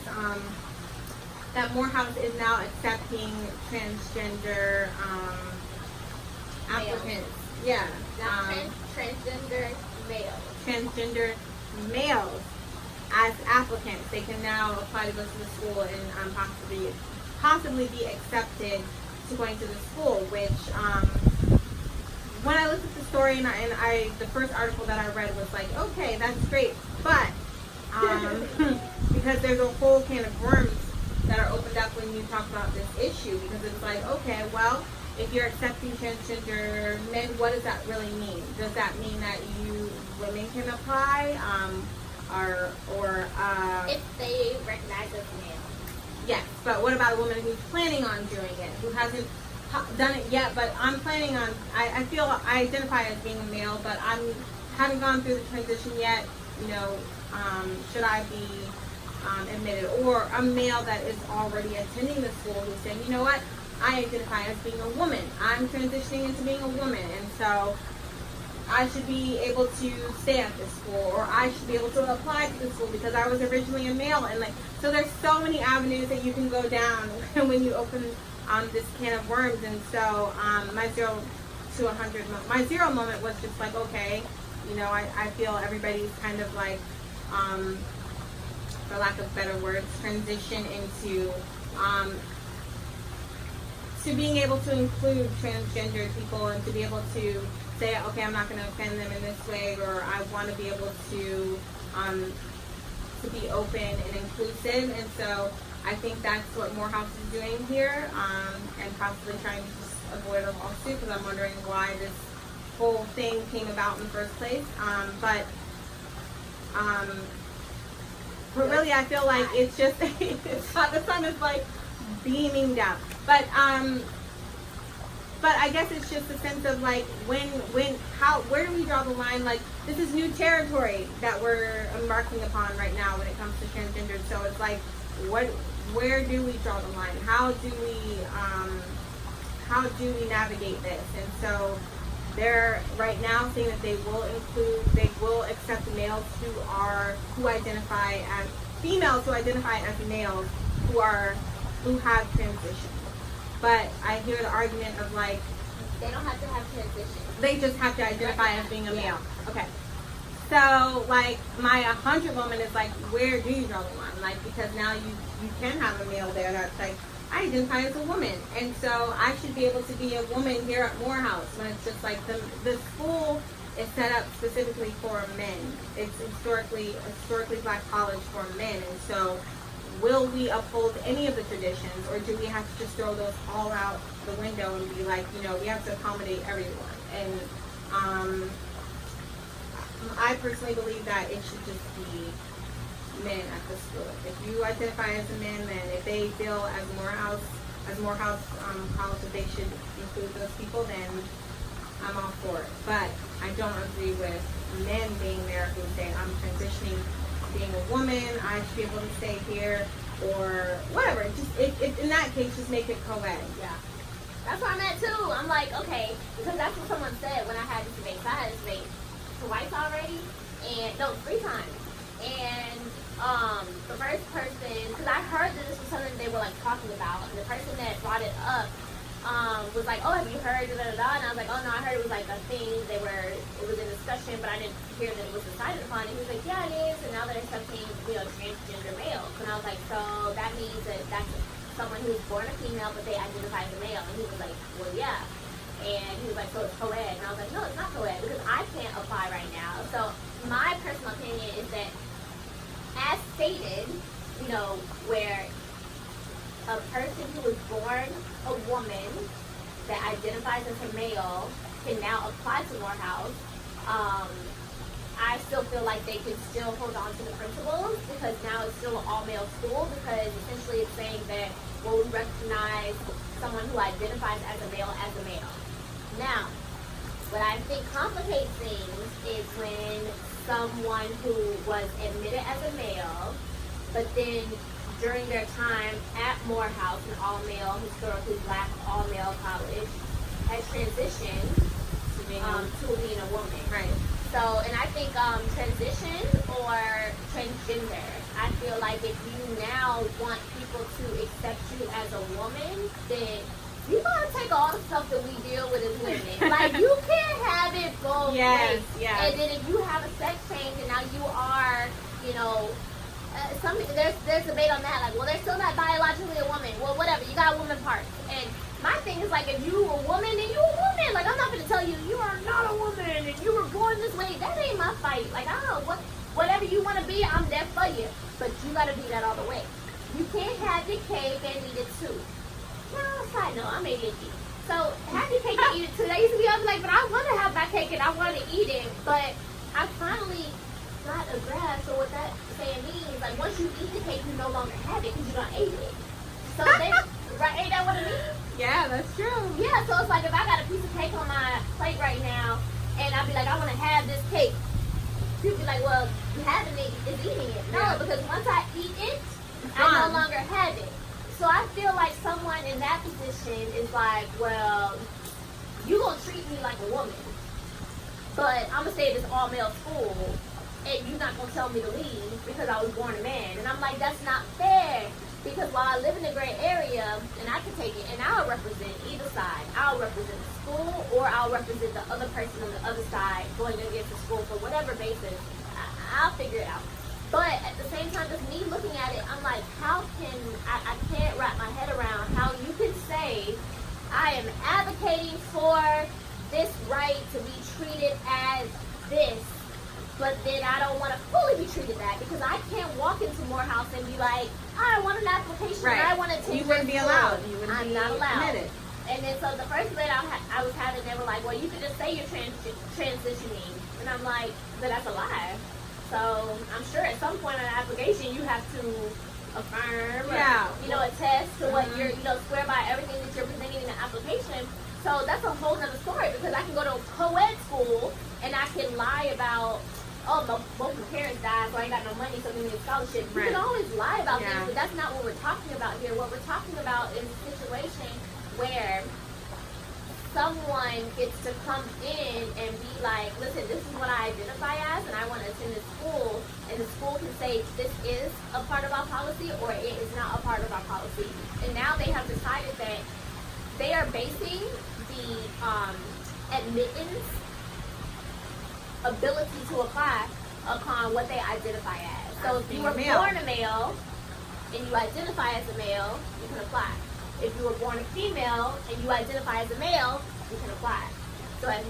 Speaker 2: that Morehouse is now accepting transgender applicants. Yeah.
Speaker 1: Transgender males.
Speaker 2: Transgender males as applicants. They can now apply to go to the school and possibly be accepted to going to the school, which when I looked at the story and I the first article that I read was like, okay, that's great, but because there's a whole can of worms that are opened up when you talk about this issue, because it's like, okay, well, if you're accepting transgender men, what does that really mean? Does that mean that women can apply, or
Speaker 1: if they recognize as male?
Speaker 2: Yes, but what about a woman who's planning on doing it, who hasn't done it yet, but I'm planning on, I feel I identify as being a male, but I haven't gone through the transition yet, should I be admitted, or a male that is already attending the school who's saying, you know what, I identify as being a woman. I'm transitioning into being a woman, and so I should be able to stay at this school, or I should be able to apply to the school because I was originally a male. And like, so there's so many avenues that you can go down when you open this can of worms. And so my 0 to 100, my 0 moment was just like, okay, you know, I feel everybody's kind of like, for lack of better words, transition into to being able to include transgender people, and to be able to say, okay, I'm not going to offend them in this way, or I want to be able to be open and inclusive. And so I think that's what Morehouse is doing here, and possibly trying to just avoid a lawsuit, because I'm wondering why this whole thing came about in the first place. But really, I feel like it's just it's not, the sun is like beaming down. But I guess it's just a sense of like, where do we draw the line? Like, this is new territory that we're embarking upon right now when it comes to transgender. So it's like, where do we draw the line? How do we navigate this? And so they're right now saying that they will accept males who identify as females, who identify as males, who have transitioned. But I hear the argument of like,
Speaker 1: they don't have to have transition.
Speaker 2: They just have to identify as being a male. Okay. So like my 100 moment is like, where do you draw the line? Like, because now you can have a male there that's like, I identify as a woman, and so I should be able to be a woman here at Morehouse. When it's just like the school is set up specifically for men. It's historically black college for men, and so will we uphold any of the traditions, or do we have to just throw those all out the window and be like, you know, we have to accommodate everyone? And I personally believe that it should just be men at the school. If you identify as a man, then if they feel as Morehouse College that they should include those people, then I'm all for it. But I don't agree with men being there who say, I'm transitioning, being a woman, I should be able to stay here, or whatever. Just in that case, just make it co-ed.
Speaker 1: Yeah. That's where I'm at too. I'm like, okay, because that's what someone said when I had this debate. So I had this debate twice already, and no, 3 times. And the first person, because I heard that this was something they were like talking about, and the person that brought it up was like, oh, have you heard da da da? And I was like, oh no, I heard it was like a thing. It was in discussion, but I didn't hear that it was decided upon. And he was like, yeah, it is. And now they're accepting, you know, transgender males. And I was like, so that means that that's someone who's born a female, but they identify as a male. And he was like, well, yeah. And he was like, so it's co-ed. And I was like, no, it's not co-ed, because I can't apply right now. So my personal opinion is that, as stated, you know, where a person who was born a woman that identifies as a male can now apply to Morehouse, I still feel like they can still hold on to the principles, because now it's still an all-male school, because essentially it's saying that, well, we recognize someone who identifies as a male. Now, what I think complicates things is when someone who was admitted as a male, but then during their time at Morehouse, an all-male, historically black all-male college, has transitioned to being a woman.
Speaker 2: Right.
Speaker 1: So, and I think transition or transgender, I feel like if you now want people to accept you as a woman, then you gotta take all the stuff that we deal with as women. Like, you can't have it both ways.
Speaker 2: Yes.
Speaker 1: And then if you have a sex change and now you are, you know, there's debate on that. Like, well, they're still not biologically a woman. Well, whatever. You got woman parts. And my thing is, like, if you a woman, then you a woman. Like, I'm not gonna tell you you are not a woman and you were born this way. That ain't my fight. Like, I don't know, whatever you want to be, I'm there for you. But you gotta be that all the way. You can't have your cake and eat it too. No, side note, I'm ADHD. So, have your cake and eat it too. That used to be, I was like, but I want to have my cake and I want to eat it. But I finally got a grasp of what that saying means. Like, once you eat the cake, you no longer have it because you done ate it. So, right, ain't that what it means?
Speaker 2: Yeah, that's true.
Speaker 1: Yeah, so it's like, if I got a piece of cake on my plate right now, and I'll be like, I want to have this cake. people be like, well, having it is eating it. No,
Speaker 2: Yeah.
Speaker 1: because once I eat it, I
Speaker 2: gone.
Speaker 1: no longer have it. So I feel like someone in that position is like, well, you gonna treat me like a woman, but I'm gonna say this all male school, and you're not gonna tell me to leave because I was born a man. And I'm like, that's not fair. Because while I live in a gray area, and I can take it, and I'll represent either side. I'll represent the school, or I'll represent the other person on the other side going against the school for whatever basis. I'll figure it out. But at the same time, just me looking at it, I'm like, how can, I can't wrap my head around how you can say, I am advocating for this right to be treated as this, but then I don't want to fully be treated that, because I can't walk into Morehouse and be like, I want an application,
Speaker 2: Right.
Speaker 1: and I want to take
Speaker 2: You wouldn't be
Speaker 1: your
Speaker 2: allowed.
Speaker 1: school.
Speaker 2: You wouldn't
Speaker 1: I'm
Speaker 2: be
Speaker 1: not allowed.
Speaker 2: admitted.
Speaker 1: And then so the first debate I was having, they were like, well, you can just say you're transitioning. And I'm like, but that's a lie. So I'm sure at some point on the application you have to affirm or, attest to what you're, swear by everything that you're presenting in the application. So that's a whole nother story, because I can go to a co-ed school and I can lie about, both my parents died, so I ain't got no money, so give me a scholarship. You can always lie about things, but that's not what we're talking about here. What we're talking about is a situation where someone gets to come in and be like, listen, this is what I identify as, and I want to attend this school, and the school can say this is a part of our policy or it is not a part of our policy. And now they have decided that they are basing the admittance ability to apply upon what they identify as. So if you were born a male and you identify as a male, you can apply. If you were born a female and you identify as a male, you can apply. So as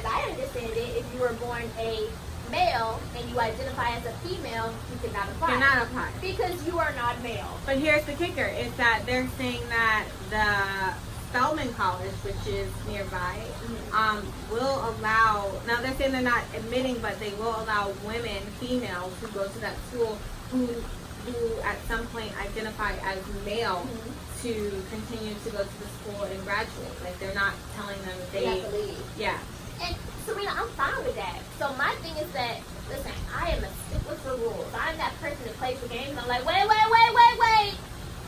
Speaker 1: I understand it, if you were born a male and you identify as a female, you cannot apply.
Speaker 2: Cannot apply.
Speaker 1: Because you are not male.
Speaker 2: But here's the kicker, is that they're saying that the Spelman College, which is nearby, will allow, now they're saying they're not admitting, but they will allow women, females, who go to that school who at some point identify as male to continue to go to the school and graduate. Like, they're not telling them
Speaker 1: They have to leave.
Speaker 2: Yeah.
Speaker 1: And Serena, I'm fine with that. So my thing is that, listen, I am a stickler for rules. I'm that person that plays the game. I'm like, wait.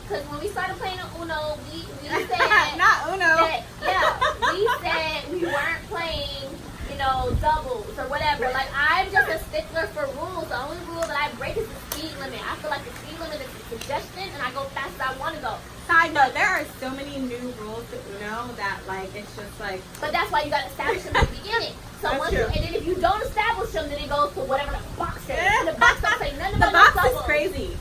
Speaker 1: Because when we started playing Uno, we said
Speaker 2: not Uno.
Speaker 1: we said we weren't playing, doubles or whatever. Like, I'm just a stickler for rules. The only rule that I break is the speed limit. I feel like the speed limit is a suggestion, and I go fast as I want to go.
Speaker 2: Side note, there are so many new rules to Uno that, like, it's just like...
Speaker 1: But that's why you got to establish them at the beginning. So
Speaker 2: That's
Speaker 1: once
Speaker 2: true.
Speaker 1: and then if you don't establish them, then it goes to whatever the box says. And the box don't say nothing
Speaker 2: The
Speaker 1: about
Speaker 2: box
Speaker 1: no
Speaker 2: is
Speaker 1: double.
Speaker 2: crazy.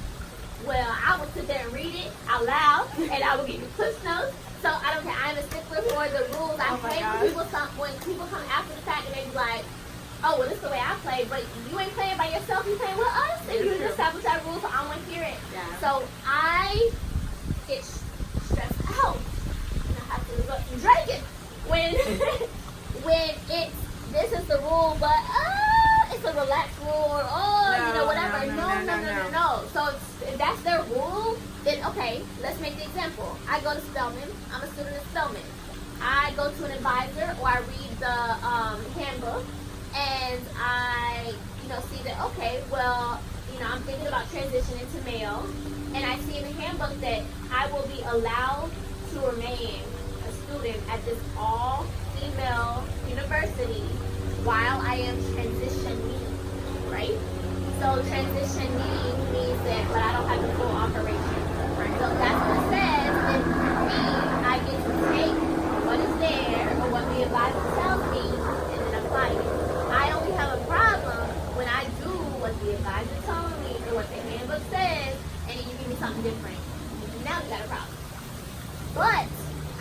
Speaker 1: Well, I would sit there and read it out loud, and I would give you push notes. So I don't care. I'm a stickler for the rules. I hate when people come after the fact and they be like, oh, well, this is the way I play, but you ain't playing by yourself. You playing with us, and you didn't establish that rule, so I want to hear it.
Speaker 2: Yeah.
Speaker 1: So I get stressed out, and I have to look and drink it when it's this is the rule, but it's a relaxed rule, or whatever. No. So if that's their rule, then okay, let's make the example. I go to Spelman. I'm a student at Spelman. I go to an advisor, or I read the handbook, and I, see that, okay, well, I'm thinking about transitioning to male, and I see in the handbook that I will be allowed to remain a student at this all-female university while I am transitioning, right? So transitioning means that, but I don't have the full operation. Right? So that's what it says, and for me, I get to take what is there, or what the advisor tells me, and then apply it. I only have a problem when I do what the advisor told me, or what the handbook says, and then you give me something different. Now you got a problem. But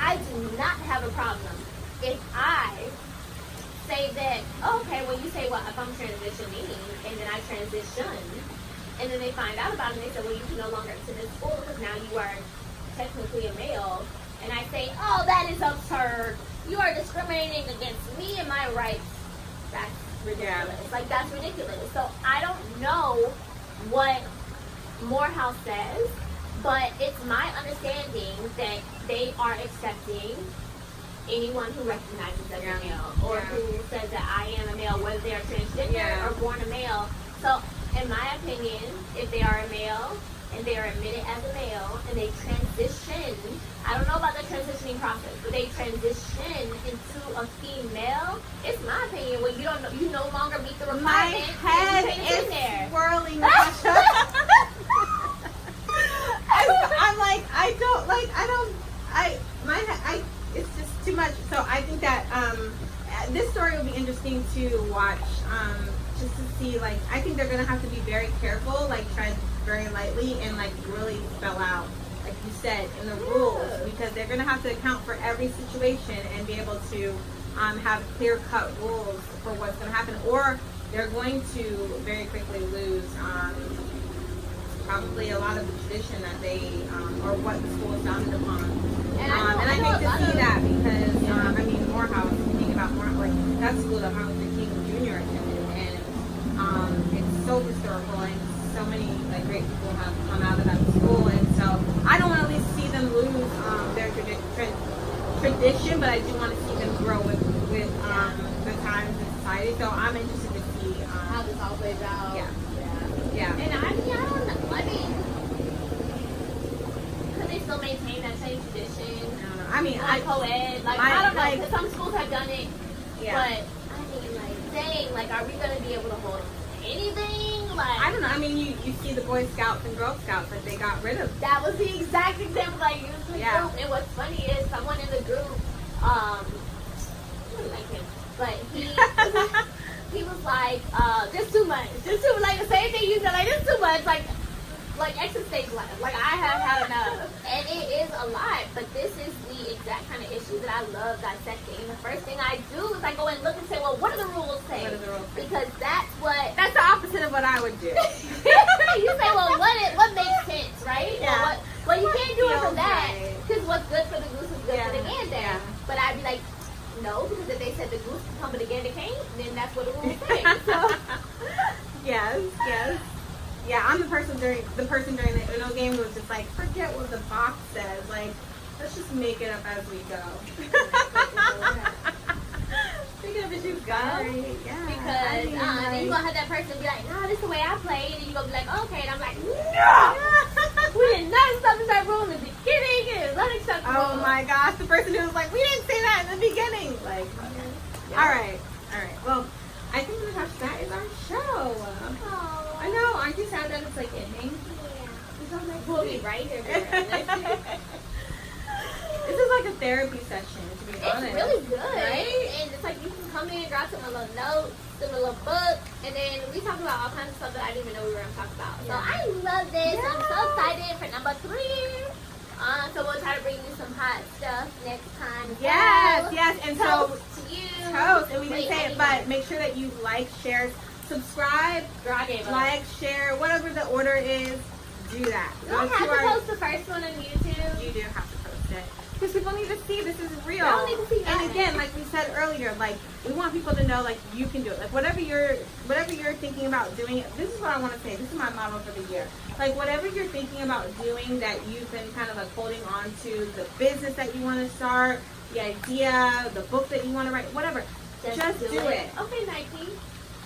Speaker 1: I do not have a problem if I say that, okay, well, you say, well, if I'm transitioning, and then I transition, and then they find out about it, and they say, well, you can no longer attend this school because now you are technically a male, and I say, oh, that is absurd. You are discriminating against me and my rights. That's ridiculous. Like, that's ridiculous. So I don't know what Morehouse says, but it's my understanding that they are accepting anyone who recognizes as
Speaker 2: Yeah.
Speaker 1: a male or
Speaker 2: Yeah.
Speaker 1: who says that I am a male, whether they are transgender
Speaker 2: Yeah.
Speaker 1: or born a male. So, in my opinion, if they are a male and they are admitted as a male and they transition, I don't know about the transitioning process, but they transition into a female, it's my opinion, when you no longer meet the
Speaker 2: My
Speaker 1: requirements,
Speaker 2: head
Speaker 1: you can't sit
Speaker 2: is
Speaker 1: there.
Speaker 2: swirling, Natasha. I'm like, it's just too much. So I think that this story will be interesting to watch, just to see, like, I think they're gonna have to be very careful, like tread very lightly and like really spell out, like you said, in the rules, because they're gonna have to account for every situation and be able to have clear cut rules for what's gonna happen, or they're going to very quickly lose probably a lot of the tradition that they or what the school is founded upon. And I hate to see that because I mean, Morehouse, think about Morehouse, like that school that Martin Luther King Jr. attended, and it's so historical, and so many like great people have come out of that school, and so I don't want to at least see them lose their tradition, but I do want to see them grow with the times and society. So I'm interested to see
Speaker 1: How this all plays out.
Speaker 2: Yeah.
Speaker 1: And I mean, I don't know. I mean, could they still maintain that same tradition?
Speaker 2: I mean,
Speaker 1: like co-ed, like I don't know, because some schools have done it.
Speaker 2: Yeah.
Speaker 1: But I mean, like, dang, like, are we gonna be able to hold anything? Like,
Speaker 2: I don't know. I mean, you see the Boy Scouts and Girl Scouts, like they got rid of.
Speaker 1: That was the exact example I used in the group. And what's funny is someone in the group, I really like him, but he was like, just too much, like the same thing you said, like just too much, like exit stage left. Like I have had enough, and it is a lot. But this is the exact kind of issue that I love dissecting. And the first thing I do is I go and look and say, well, what do the rules say?
Speaker 2: What do the rules say?
Speaker 1: Because that's
Speaker 2: the opposite of what I would do.
Speaker 1: You say, well, what makes sense, right?
Speaker 2: Yeah.
Speaker 1: Well, you can't do it for
Speaker 2: Feels
Speaker 1: that
Speaker 2: right.
Speaker 1: because what's good for the goose is good for the gander.
Speaker 2: Yeah.
Speaker 1: But I'd be like, no, because if they said the goose can come but the gander can't, then that's what the rules say. So.
Speaker 2: Yes. Yeah, I'm the person during the Uno game who was just like, forget what the box says. Like, let's just make it up as we go. Speaking of as you go. Yeah.
Speaker 1: Because then you're going to have that person be like, no, this is the way I play. And then you're going to be like, okay. And I'm like, no! We did not establish that rule in the beginning. It is unacceptable.
Speaker 2: Oh my gosh, the person who was like, we didn't say that in the beginning. Like, all right. Well, I think Natasha, that is our show.
Speaker 1: Oh.
Speaker 2: I know. Aren't you sad that it's like ending?
Speaker 1: Yeah. We'll be right here.
Speaker 2: This is like a therapy session, to be honest.
Speaker 1: It's really good.
Speaker 2: Right?
Speaker 1: And it's like you can come in, grab some little notes, some little book, and then we talk about all kinds of stuff that I didn't even know we were going to talk about. So I love this.
Speaker 2: Yeah.
Speaker 1: I'm so excited for number 3. So we'll try to bring you some hot stuff next time.
Speaker 2: Yes. And so,
Speaker 1: toast to you.
Speaker 2: Toast. And we didn't say it, but make sure that you like, share, subscribe,
Speaker 1: Girl, I gave up.
Speaker 2: like, share, whatever the order is, do that.
Speaker 1: You don't have to post the first one on YouTube.
Speaker 2: You do have to post it. Because people need to see this is real.
Speaker 1: They don't need to see that.
Speaker 2: And again, like we said earlier, like we want people to know, like you can do it. Like whatever you're thinking about doing, this is what I want to say. This is my motto for the year. Like whatever you're thinking about doing that you've been kind of like holding on to, the business that you want to start, the idea, the book that you want to write, whatever. Just do it.
Speaker 1: Okay, Nike.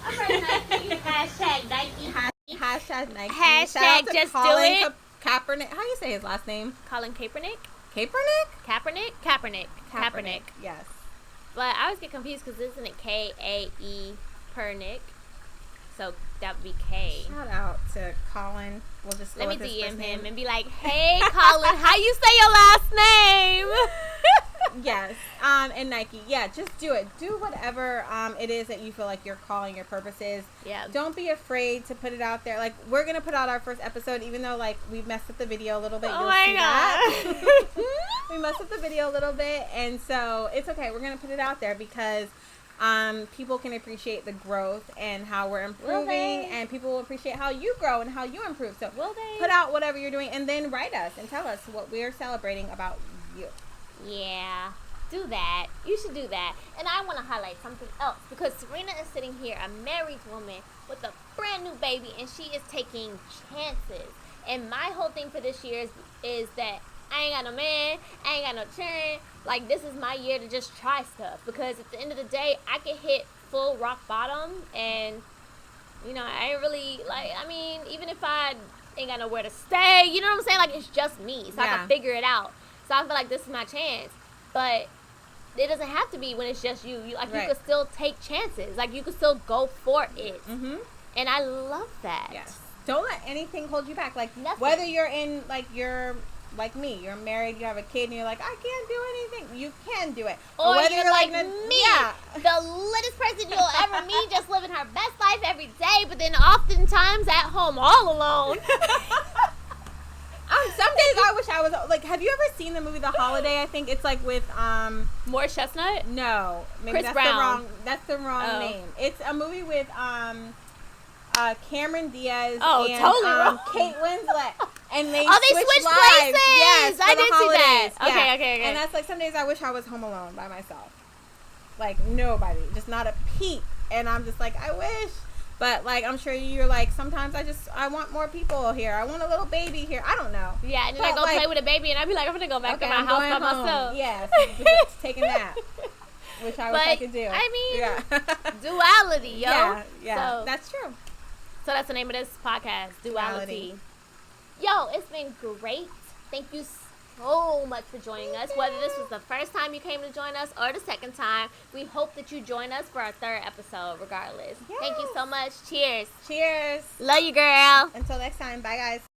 Speaker 1: All right, Nike. Hashtag Nike.
Speaker 2: Hashtag Nike.
Speaker 1: Hashtag
Speaker 2: Shout out to
Speaker 1: just do
Speaker 2: Colin
Speaker 1: it.
Speaker 2: Kaepernick. How do you say his last name?
Speaker 1: Colin Kaepernick.
Speaker 2: Kaepernick?
Speaker 1: Kaepernick.
Speaker 2: Yes.
Speaker 1: But I always get confused because isn't it K-A-E Pernick? So that would be K.
Speaker 2: Shout out to Colin. We'll just
Speaker 1: Let me DM him and be like, hey, Colin, how you say your last name?
Speaker 2: Yes. And Nike. Yeah, just do it. Do whatever it is that you feel like your calling, your purpose is.
Speaker 1: Yeah.
Speaker 2: Don't be afraid to put it out there. Like, we're going to put out our first episode, even though, like, we've messed up the video a little bit.
Speaker 1: Oh,
Speaker 2: You'll
Speaker 1: my
Speaker 2: see
Speaker 1: God.
Speaker 2: that. We messed up the video a little bit. And so it's okay. We're going to put it out there because people can appreciate the growth and how we're improving, and people will appreciate how you grow and how you improve. So
Speaker 1: Will they?
Speaker 2: put out whatever you're doing and then write us and tell us what we're celebrating about you.
Speaker 1: Yeah. Do that. You should do that. And I want to highlight something else because Serena is sitting here, a married woman with a brand new baby, and she is taking chances. And my whole thing for this year is that I ain't got no man, I ain't got no children. Like, this is my year to just try stuff. Because at the end of the day, I can hit full rock bottom. And, you know, I ain't really, like, I mean, even if I ain't got nowhere to stay, you know what I'm saying? Like, it's just me. So I can figure it out. So I feel like this is my chance. But it doesn't have to be when it's just you. You can still take chances. Like, you can still go for it. Mm-hmm. And I love that.
Speaker 2: Yes. Don't let anything hold you back. Like,
Speaker 1: nothing.
Speaker 2: Whether you're in, like, you're like me, you're married, you have a kid, and you're like, I can't do anything. You can do it.
Speaker 1: Or
Speaker 2: whether
Speaker 1: you're like me, the littest person you'll ever meet, just living her best life every day, but then oftentimes at home all alone.
Speaker 2: Some days I wish I was, like, have you ever seen the movie The Holiday? I think it's, like, with,
Speaker 1: Morris Chestnut?
Speaker 2: No. Maybe
Speaker 1: Chris Brown.
Speaker 2: That's the wrong name. It's a movie with, Cameron Diaz and
Speaker 1: totally
Speaker 2: Kate Winslet, and they
Speaker 1: switched
Speaker 2: lives.
Speaker 1: Places.
Speaker 2: Yes,
Speaker 1: I did see that.
Speaker 2: Yeah.
Speaker 1: Okay.
Speaker 2: And that's like some days I wish I was home alone by myself, like nobody, just not a peep. And I'm just like, I wish, but like I'm sure you're like sometimes I want more people here. I want a little baby here. I don't know.
Speaker 1: Yeah, and then I go play with a baby, and I'd be like, I'm gonna go back to my house by myself.
Speaker 2: Yes, taking that. Which I wish I could do.
Speaker 1: I mean, duality, yo.
Speaker 2: Yeah, so, that's true.
Speaker 1: So that's the name of this podcast, Duality. Yo, it's been great. Thank you so much for joining us. Whether this was the first time you came to join us or the second time, we hope that you join us for our third episode regardless. Yes. Thank you so much. Cheers.
Speaker 2: Cheers.
Speaker 1: Love you, girl.
Speaker 2: Until next time. Bye, guys.